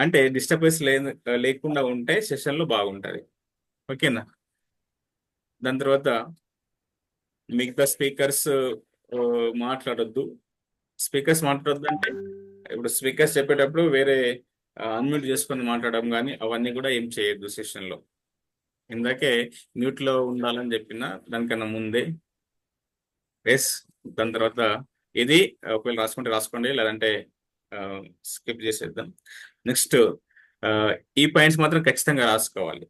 అంటే డిస్టర్బెన్స్ లేకుండా ఉంటే సెషన్లో బాగుంటుంది. ఓకేనా? దాని తర్వాత మిగతా స్పీకర్స్ మాట్లాడొద్దు. స్పీకర్స్ మాట్లాడొద్దు అంటే ఇప్పుడు స్పీకర్స్ చెప్పేటప్పుడు వేరే అన్మ్యూట్ చేసుకొని మాట్లాడడం కానీ అవన్నీ కూడా ఏం చేయొద్దు సెషన్లో. ఇందాకే మ్యూట్లో ఉండాలని చెప్పిన దానికన్నా ముందే. ఎస్. దాని తర్వాత ఇది ఒకవేళ రాసుకుంటే రాసుకోండి, లేదంటే స్కిప్ చేసేద్దాం. నెక్స్ట్ ఈ పాయింట్స్ మాత్రం ఖచ్చితంగా రాసుకోవాలి.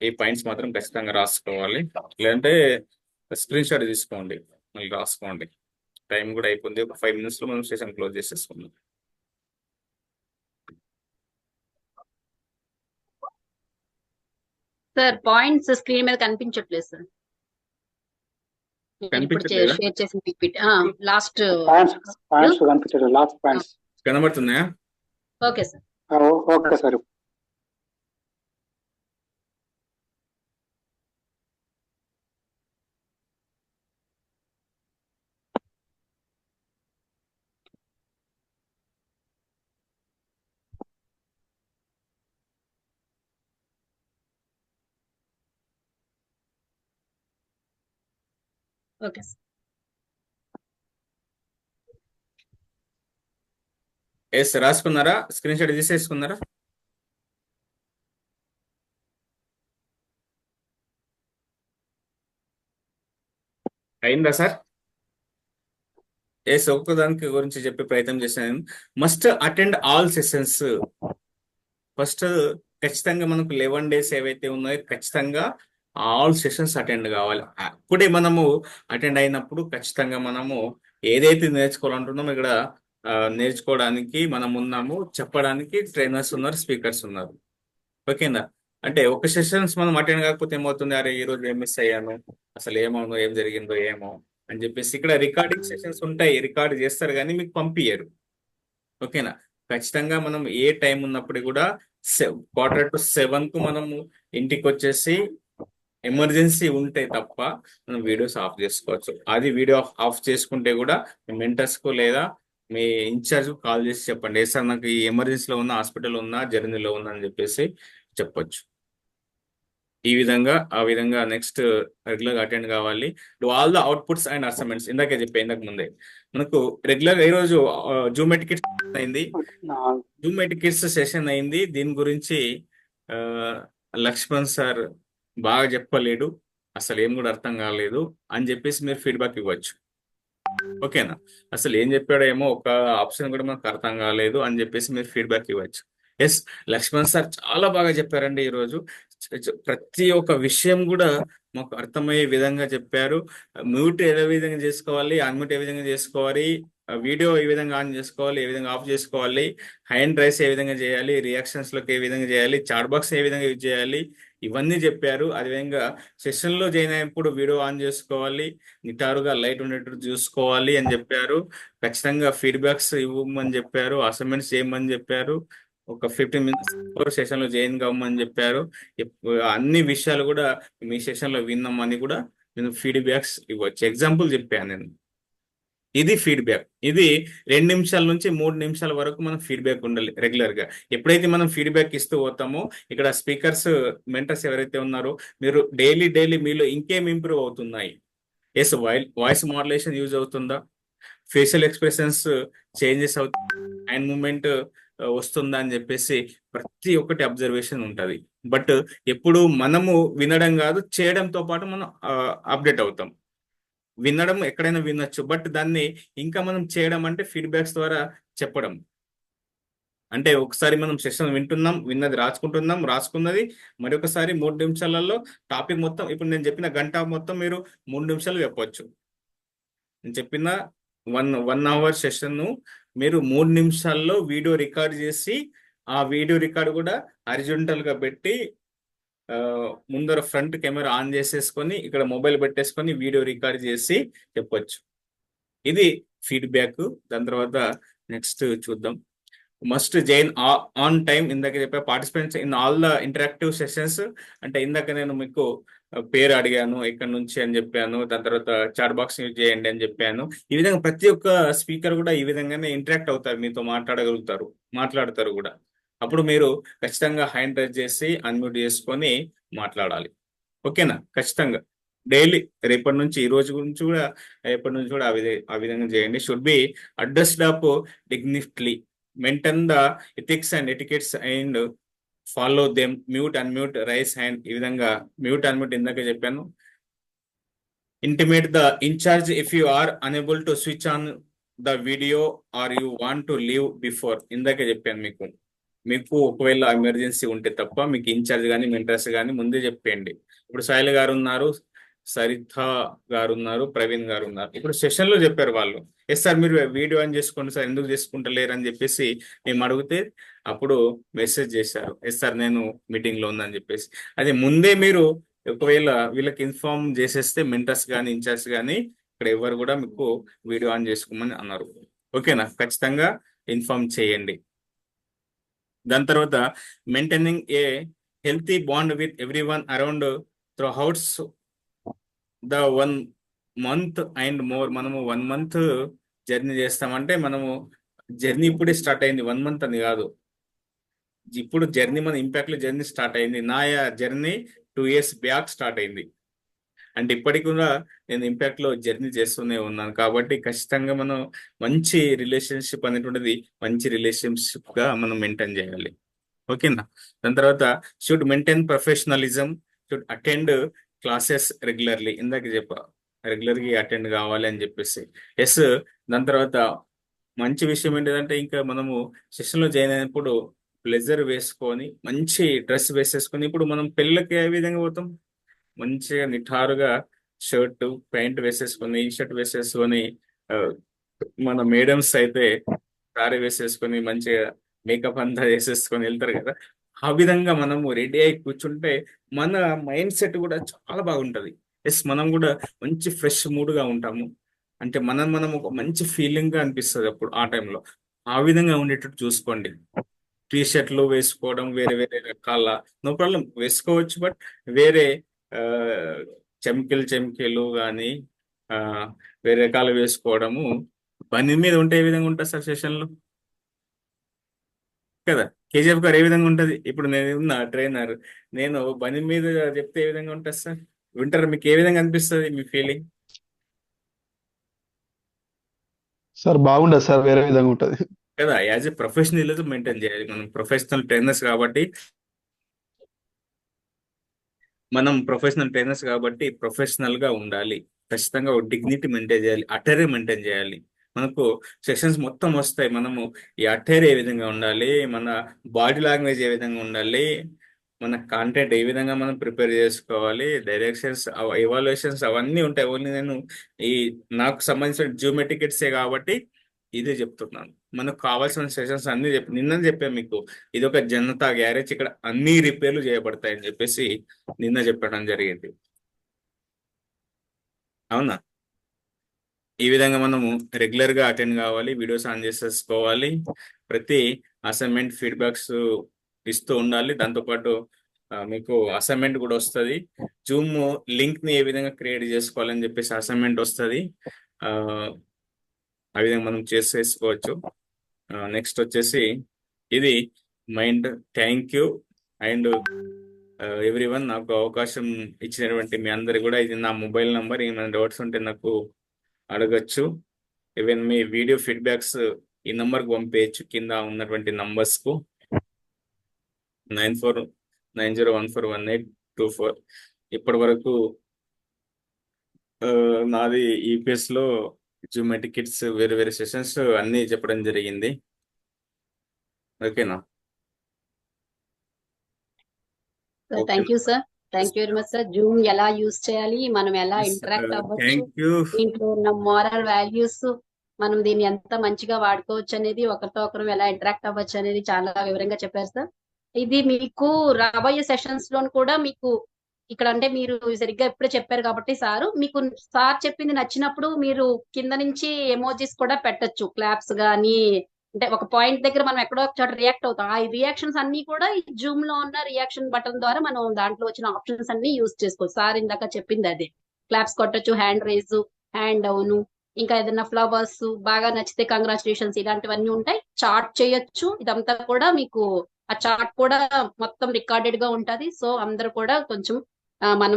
ఈ పాయింట్స్ మాత్రం ఖచ్చితంగా రాసుకోవాలి, లేదంటే స్క్రీన్ షాట్ తీసుకోండి, మళ్ళీ రాసుకోండి. టైం కూడా అయిపోయింది. ఒక 5 minutes మనం సెషన్ క్లోజ్ చేసేసుకుందాం. సార్ పాయింట్స్ స్క్రీన్ మీద కనిపించట్లేదు సార్. ఇప్పుడు కనిపించట్లేదా? షేర్ చేసిన పిపిటి లాస్ట్. పాయింట్స్ కనిపించదు. లాస్ట్ పాయింట్స్ కనబడుతున్నాయా? Okay sir. Okay sir. Okay sir. Yes, రాసుకున్నారా? స్క్రీన్ షాట్ తీసేసుకున్నారా? అయిందా సార్? ఎస్, ఒక్కదానికి గురించి చెప్పే ప్రయత్నం చేశాను. Must attend all sessions. First ఖచ్చితంగా మనకు 11 days ఏవైతే ఉన్నాయో ఖచ్చితంగా ఆల్ సెషన్స్ అటెండ్ కావాలి. అప్పుడే మనము అటెండ్ అయినప్పుడు ఖచ్చితంగా మనము ఏదైతే నేర్చుకోవాలంటున్నామో ఇక్కడ నేర్చుకోవడానికి మనం ఉన్నాము, చెప్పడానికి ట్రైనర్స్ ఉన్నారు, స్పీకర్స్ ఉన్నారు. ఓకేనా? అంటే ఒక సెషన్స్ మనం అటెండ్ కాకపోతే ఏమవుతుంది, అరే ఈ రోజు ఏం మిస్ అయ్యాను, అసలు ఏమవునో ఏం జరిగిందో ఏమో అని చెప్పేసి ఇక్కడ రికార్డింగ్ సెషన్స్ ఉంటాయి, రికార్డ్ చేస్తారు కానీ మీకు పంపించరు. ఓకేనా? ఖచ్చితంగా మనం ఏ టైం ఉన్నప్పుడు కూడా 6:45 మనము ఇంటికి వచ్చేసి ఎమర్జెన్సీ ఉంటే తప్ప మనం వీడియోస్ ఆఫ్ చేసుకోవచ్చు. అది వీడియో ఆఫ్ చేసుకుంటే కూడా మీ మెంటర్స్కు లేదా మీ ఇన్ఛార్జ్ కాల్ చేసి చెప్పండి, ఏ సార్ నాకు ఈ ఎమర్జెన్సీలో ఉన్న, హాస్పిటల్ ఉన్నా, జర్నీలో ఉన్నా అని చెప్పేసి చెప్పొచ్చు. ఈ విధంగా ఆ విధంగా నెక్స్ట్ రెగ్యులర్ అటెండ్ కావాలి. Do all the outputs and assignments. ఇందాకే చెప్పే ఇంతకు ముందే మనకు రెగ్యులర్ ఈ రోజు జూమ్ ఎటికెట్స్ అయింది, జూమ్ ఎటికెట్స్ సెషన్ అయింది. దీని గురించి లక్ష్మణ్ సార్ బాగా చెప్పలేడు, అసలు ఏం కూడా అర్థం కాలేదు అని చెప్పేసి మీరు ఫీడ్బ్యాక్ ఇవ్వచ్చు. ఓకేనా? అసలు ఏం చెప్పాడేమో ఒక ఆప్షన్ కూడా మనకు అర్థం కాలేదు అని చెప్పేసి మీరు ఫీడ్బ్యాక్ ఇవ్వచ్చు. ఎస్, లక్ష్మణ్ సార్ చాలా బాగా చెప్పారండి ఈరోజు. ప్రతి ఒక్క విషయం కూడా మాకు అర్థమయ్యే విధంగా చెప్పారు. మ్యూట్ ఏ విధంగా చేసుకోవాలి, అన్మ్యూట్ ఏ విధంగా చేసుకోవాలి, వీడియో ఏ విధంగా ఆన్ చేసుకోవాలి, ఏ విధంగా ఆఫ్ చేసుకోవాలి, హ్యాండ్ రైస్ ఏ విధంగా చేయాలి, రియాక్షన్స్ లోకి ఏ విధంగా చేయాలి, చాట్ బాక్స్ ఏ విధంగా యూజ్ చేయాలి, ఇవన్నీ చెప్పారు. అదేవిధంగా సెషన్ లో జాయిన్ అయినప్పుడు వీడియో ఆన్ చేసుకోవాలి, నిటారుగా లైట్ ఉండేటట్టు చూసుకోవాలి అని చెప్పారు. ఖచ్చితంగా ఫీడ్బ్యాక్స్ ఇవ్వమని చెప్పారు, అసైన్మెంట్స్ చేయమని చెప్పారు, ఒక 15 minutes సెషన్ లో జాయిన్ కావమని చెప్పారు. అన్ని విషయాలు కూడా మీ సెషన్ లో విన్నామని కూడా నేను ఫీడ్బ్యాక్స్ ఇవ్వచ్చు. ఎగ్జాంపుల్ చెప్పాను నేను. ఇది ఫీడ్బ్యాక్. ఇది 2 నిమిషాల నుంచి 3 నిమిషాల వరకు మనం ఫీడ్బ్యాక్ ఉండాలి రెగ్యులర్ గా. ఎప్పుడైతే మనం ఫీడ్బ్యాక్ ఇస్తూ పోతామో ఇక్కడ స్పీకర్స్, మెంటర్స్ ఎవరైతే ఉన్నారో మీరు డైలీ మీలో ఇంకేం ఇంప్రూవ్ అవుతున్నాయి. ఎస్, వాయిస్ మాడ్యులేషన్ యూజ్ అవుతుందా, ఫేషియల్ ఎక్స్ప్రెషన్స్ చేంజెస్ అవుతుంది, హ్యాండ్ మూమెంట్ వస్తుందా అని చెప్పేసి ప్రతి ఒక్కటి అబ్జర్వేషన్ ఉంటుంది. బట్ ఎప్పుడు మనము వినడం కాదు, చేయడంతో పాటు మనం అప్డేట్ అవుతాం. వినడం ఎక్కడైనా వినొచ్చు, బట్ దాన్ని ఇంకా మనం చేయడం అంటే ఫీడ్బ్యాక్స్ ద్వారా చెప్పడం. అంటే ఒకసారి మనం సెషన్ వింటున్నాం, విన్నది రాసుకున్నది మరొకసారి 3 నిమిషాలలో టాపిక్ మొత్తం, ఇప్పుడు నేను చెప్పిన గంట మొత్తం మీరు 3 నిమిషాలు చెప్పొచ్చు. నేను చెప్పిన 1 hour సెషన్ మీరు 3 నిమిషాల్లో వీడియో రికార్డ్ చేసి, ఆ వీడియో రికార్డ్ కూడా హారిజాంటల్ గా పెట్టి ముందర ఫ్రంట్ కెమెరా ఆన్ చేసేసుకొని ఇక్కడ మొబైల్ పెట్టేసుకొని వీడియో రికార్డ్ చేసి చెప్పొచ్చు. ఇది ఫీడ్బ్యాక్. దాని తర్వాత నెక్స్ట్ చూద్దాం. Must join on time. ఇందాక చెప్పే participants in all the interactive sessions. అంటే ఇందాక నేను మీకు పేరు అడిగాను ఇక్కడ నుంచి అని చెప్పాను, దాని తర్వాత చాట్ బాక్స్ యూజ్ చేయండి అని చెప్పాను. ఈ విధంగా ప్రతి ఒక్క స్పీకర్ కూడా ఈ విధంగానే ఇంటరాక్ట్ అవుతారు, మీతో మాట్లాడతారు కూడా. అప్పుడు మీరు ఖచ్చితంగా హ్యాండ్ రైజ్ చేసి అన్మ్యూట్ చేసుకొని మాట్లాడాలి. ఓకేనా? ఖచ్చితంగా డైలీ రేపటి నుంచి, ఈ రోజు గురించి కూడా రేపటి నుంచి కూడా ఆ విధంగా చేయండి. Should be addressed up dignifiedly, maintain the ethics and etiquettes and follow them, mute unmute, raise hand. ఈ విధంగా మ్యూట్ అన్మ్యూట్ ఇందాక చెప్పాను. Intimate the incharge if you are unable to switch on the video or you want to leave before. ఇందాకే చెప్పాను మీకు ఒకవేళ emergency ఉంటే తప్ప మీకు ఇన్ఛార్జ్ కానీ మెంటర్స్ కానీ ముందే చెప్పేయండి. ఇప్పుడు సాయిల్ గారు ఉన్నారు, సరిత గారు ఉన్నారు, ప్రవీణ్ గారు ఉన్నారు. ఇప్పుడు సెషన్ లో చెప్పారు వాళ్ళు, ఎస్ సార్ మీరు వీడియో ఆన్ చేసుకోండి సార్, ఎందుకు చేసుకుంటలేరు అని చెప్పేసి మేము అడిగితే అప్పుడు మెసేజ్ చేశారు, ఎస్ సార్ నేను మీటింగ్ లో ఉందని చెప్పేసి. అదే ముందే మీరు ఒకవేళ వీళ్ళకి ఇన్ఫార్మ్ చేసేస్తే మెంటర్స్ కానీ ఇన్ఛార్జ్ కానీ ఇక్కడ ఎవరు కూడా మీకు వీడియో ఆన్ చేసుకోమని అన్నారు. ఓకేనా? ఖచ్చితంగా ఇన్ఫార్మ్ చేయండి. దాని తర్వాత maintaining a healthy bond with every one around throughout the 1 month and more. మనము 1 month జర్నీ చేస్తామంటే మనము జర్నీ ఇప్పుడే స్టార్ట్ అయింది, 1 month అని కాదు. ఇప్పుడు జర్నీ మన ఇంపాక్ట్ లో జర్నీ స్టార్ట్ అయింది. నా జర్నీ 2 years బ్యాక్ స్టార్ట్ అయింది. అంటే ఇప్పటికి కూడా నేను ఇంపాక్ట్ లో జర్నీ చేస్తూనే ఉన్నాను. కాబట్టి ఖచ్చితంగా మనం మంచి రిలేషన్షిప్ అనేటువంటిది మంచి రిలేషన్షిప్ గా మనం మెయింటైన్ చేయాలి. ఓకేనా? దాని తర్వాత should maintain professionalism, should attend classes regularly. ఇందాక రెగ్యులర్గా అటెండ్ కావాలి అని చెప్పేసి. ఎస్. దాని తర్వాత మంచి విషయం ఏంటిదంటే, ఇంకా మనము సెషన్లో జాయిన్ అయినప్పుడు బ్లెజర్ వేసుకొని మంచి డ్రెస్ వేసేసుకొని, ఇప్పుడు మనం పెళ్ళికి ఏ విధంగా పోతాం, మంచిగా నిఠారుగా షర్ట్ ప్యాంట్ వేసేసుకొని, ఈ షర్ట్ వేసేసుకొని, మన మేడమ్స్ అయితే సారీ వేసేసుకొని మంచిగా మేకప్ అంతా వేసేసుకొని వెళ్తారు కదా. ఆ విధంగా మనము రెడీ అయి కూర్చుంటే మన మైండ్ సెట్ కూడా చాలా బాగుంటది. ఎస్, మనం కూడా మంచి ఫ్రెష్ మూడ్గా ఉంటాము. అంటే మనం ఒక మంచి ఫీలింగ్ గా అనిపిస్తుంది అప్పుడు ఆ టైంలో. ఆ విధంగా ఉండేటట్టు చూసుకోండి. టీ షర్ట్లు వేసుకోవడం వేరే వేరే రకాల నో ప్రాబ్లం వేసుకోవచ్చు, బట్ వేరే చెమ్కీలు కానీ వేరే రకాలు వేసుకోవడము పని మీద ఉంటే ఏ విధంగా ఉంటుంది సార్ సెషన్లో కదా. కేజీఎఫ్ గారు ఏ విధంగా ఉంటుంది? ఇప్పుడు నేను ఉన్న ట్రైనర్, నేను బండి మీద చెప్తే ఏ విధంగా ఉంటుంది సార్? వింటర్ మీకు ఏ విధంగా అనిపిస్తుంది మీ ఫీలింగ్? సార్ బాగుండదు సార్, వేరే విధంగా ఉంటుంది కదా. యాజ్ ఎ ప్రొఫెషనల్ మెయింటైన్ చేయాలి. మనం ప్రొఫెషనల్ ట్రైనర్స్ కాబట్టి ప్రొఫెషనల్ గా ఉండాలి. ఖచ్చితంగా ఒక డిగ్నిటీ మెయింటైన్ చేయాలి, అటైర్ మెయింటైన్ చేయాలి. మనకు సెషన్స్ మొత్తం వస్తాయి. మనము ఈ అటైర్ ఏ విధంగా ఉండాలి, మన బాడీ లాంగ్వేజ్ ఏ విధంగా ఉండాలి, మన కాంటెంట్ ఏ విధంగా మనం ప్రిపేర్ చేసుకోవాలి, డైరెక్షన్స్, ఎవాల్యుయేషన్స్ అవన్నీ ఉంటాయి. ఓన్లీ నేను నాకు సంబంధించిన జూమ్ టికెట్సే కాబట్టి ఇదే చెప్తున్నాను. మనకు కావాల్సిన సెషన్స్ అన్ని నిన్న చెప్పాను మీకు. ఇది ఒక జనతా గ్యారేజ్, ఇక్కడ అన్ని రిపేర్లు చేయబడతాయని చెప్పేసి నిన్న చెప్పడం జరిగింది. అవునా? ఈ విధంగా మనము రెగ్యులర్ గా అటెండ్ కావాలి, వీడియోస్ ఆన్ చేసేసుకోవాలి, ప్రతి అసైన్మెంట్ ఫీడ్బ్యాక్స్ ఇస్తూ ఉండాలి. దాంతోపాటు మీకు అసైన్మెంట్ కూడా వస్తుంది. జూమ్ లింక్ ని ఏ విధంగా క్రియేట్ చేసుకోవాలని చెప్పేసి అసైన్మెంట్ వస్తుంది. ఆ విధంగా మనం చేసేసుకోవచ్చు. నెక్స్ట్ వచ్చేసి ఇది mind. Thank you and everyone. నాకు అవకాశం ఇచ్చినటువంటి మీ అందరికి కూడా, ఇది నా మొబైల్ నంబర్. ఏమైనా డౌట్స్ ఉంటే నాకు అడగచ్చు. ఈవెన్ మీ వీడియో ఫీడ్బ్యాక్స్ ఈ నంబర్కి పంపేయచ్చు, కింద ఉన్నటువంటి నంబర్స్ కు 9490141824. ఇప్పటి వరకు నాది ఈపీఎస్ లో జూమ్ టికెట్స్ వేరే వేరే సెషన్స్ అన్ని చెప్పడం జరిగింది. ఓకేనా? Thank you sir, thank you very much sir. Zoom ఎలా యూజ్ చేయాలి, మనం ఎలా ఇంటరాక్ట్ అవ్వచ్చు, థ్యాంక్ యూ. దీంట్లో ఉన్న మోరల్ వాల్యూస్, మనం దీన్ని ఎంత మంచిగా వాడుకోవచ్చు అనేది, ఒకరితో ఒకరు ఎలా ఇంటరాక్ట్ అవ్వచ్చు అనేది చాలా వివరంగా చెప్పారు సార్. ఇది మీకు రాబోయే సెషన్స్ లో కూడా మీకు ఇక్కడ, అంటే మీరు సరిగ్గా ఎప్పుడే చెప్పారు కాబట్టి మీకు సార్ చెప్పింది నచ్చినప్పుడు మీరు కింద నుంచి ఎమోజీస్ కూడా పెట్టచ్చు, క్లాప్స్ గానీ అంటే ఒక పాయింట్ దగ్గర మనం ఎక్కడో ఒక చోట రియాక్ట్ అవుతాం. ఆ రియాక్షన్స్ అన్ని కూడా ఈ జూమ్ లో ఉన్న రియాక్షన్ బటన్ ద్వారా మనం దాంట్లో వచ్చిన ఆప్షన్స్ అన్ని యూజ్ చేసుకోవచ్చు. సార్ ఇందాక చెప్పింది అదే. క్లాప్స్ కొట్టొచ్చు, హ్యాండ్ రేజ్, హ్యాండ్ డౌన్, ఇంకా ఏదైనా ఫ్లవర్స్ బాగా నచ్చితే కంగ్రాచులేషన్స్ ఇలాంటివన్నీ ఉంటాయి. చార్ట్ చేయొచ్చు. ఇదంతా కూడా మీకు ఆ చార్ట్ కూడా మొత్తం రికార్డెడ్ గా ఉంటది. సో అందరూ కూడా కొంచెం మనం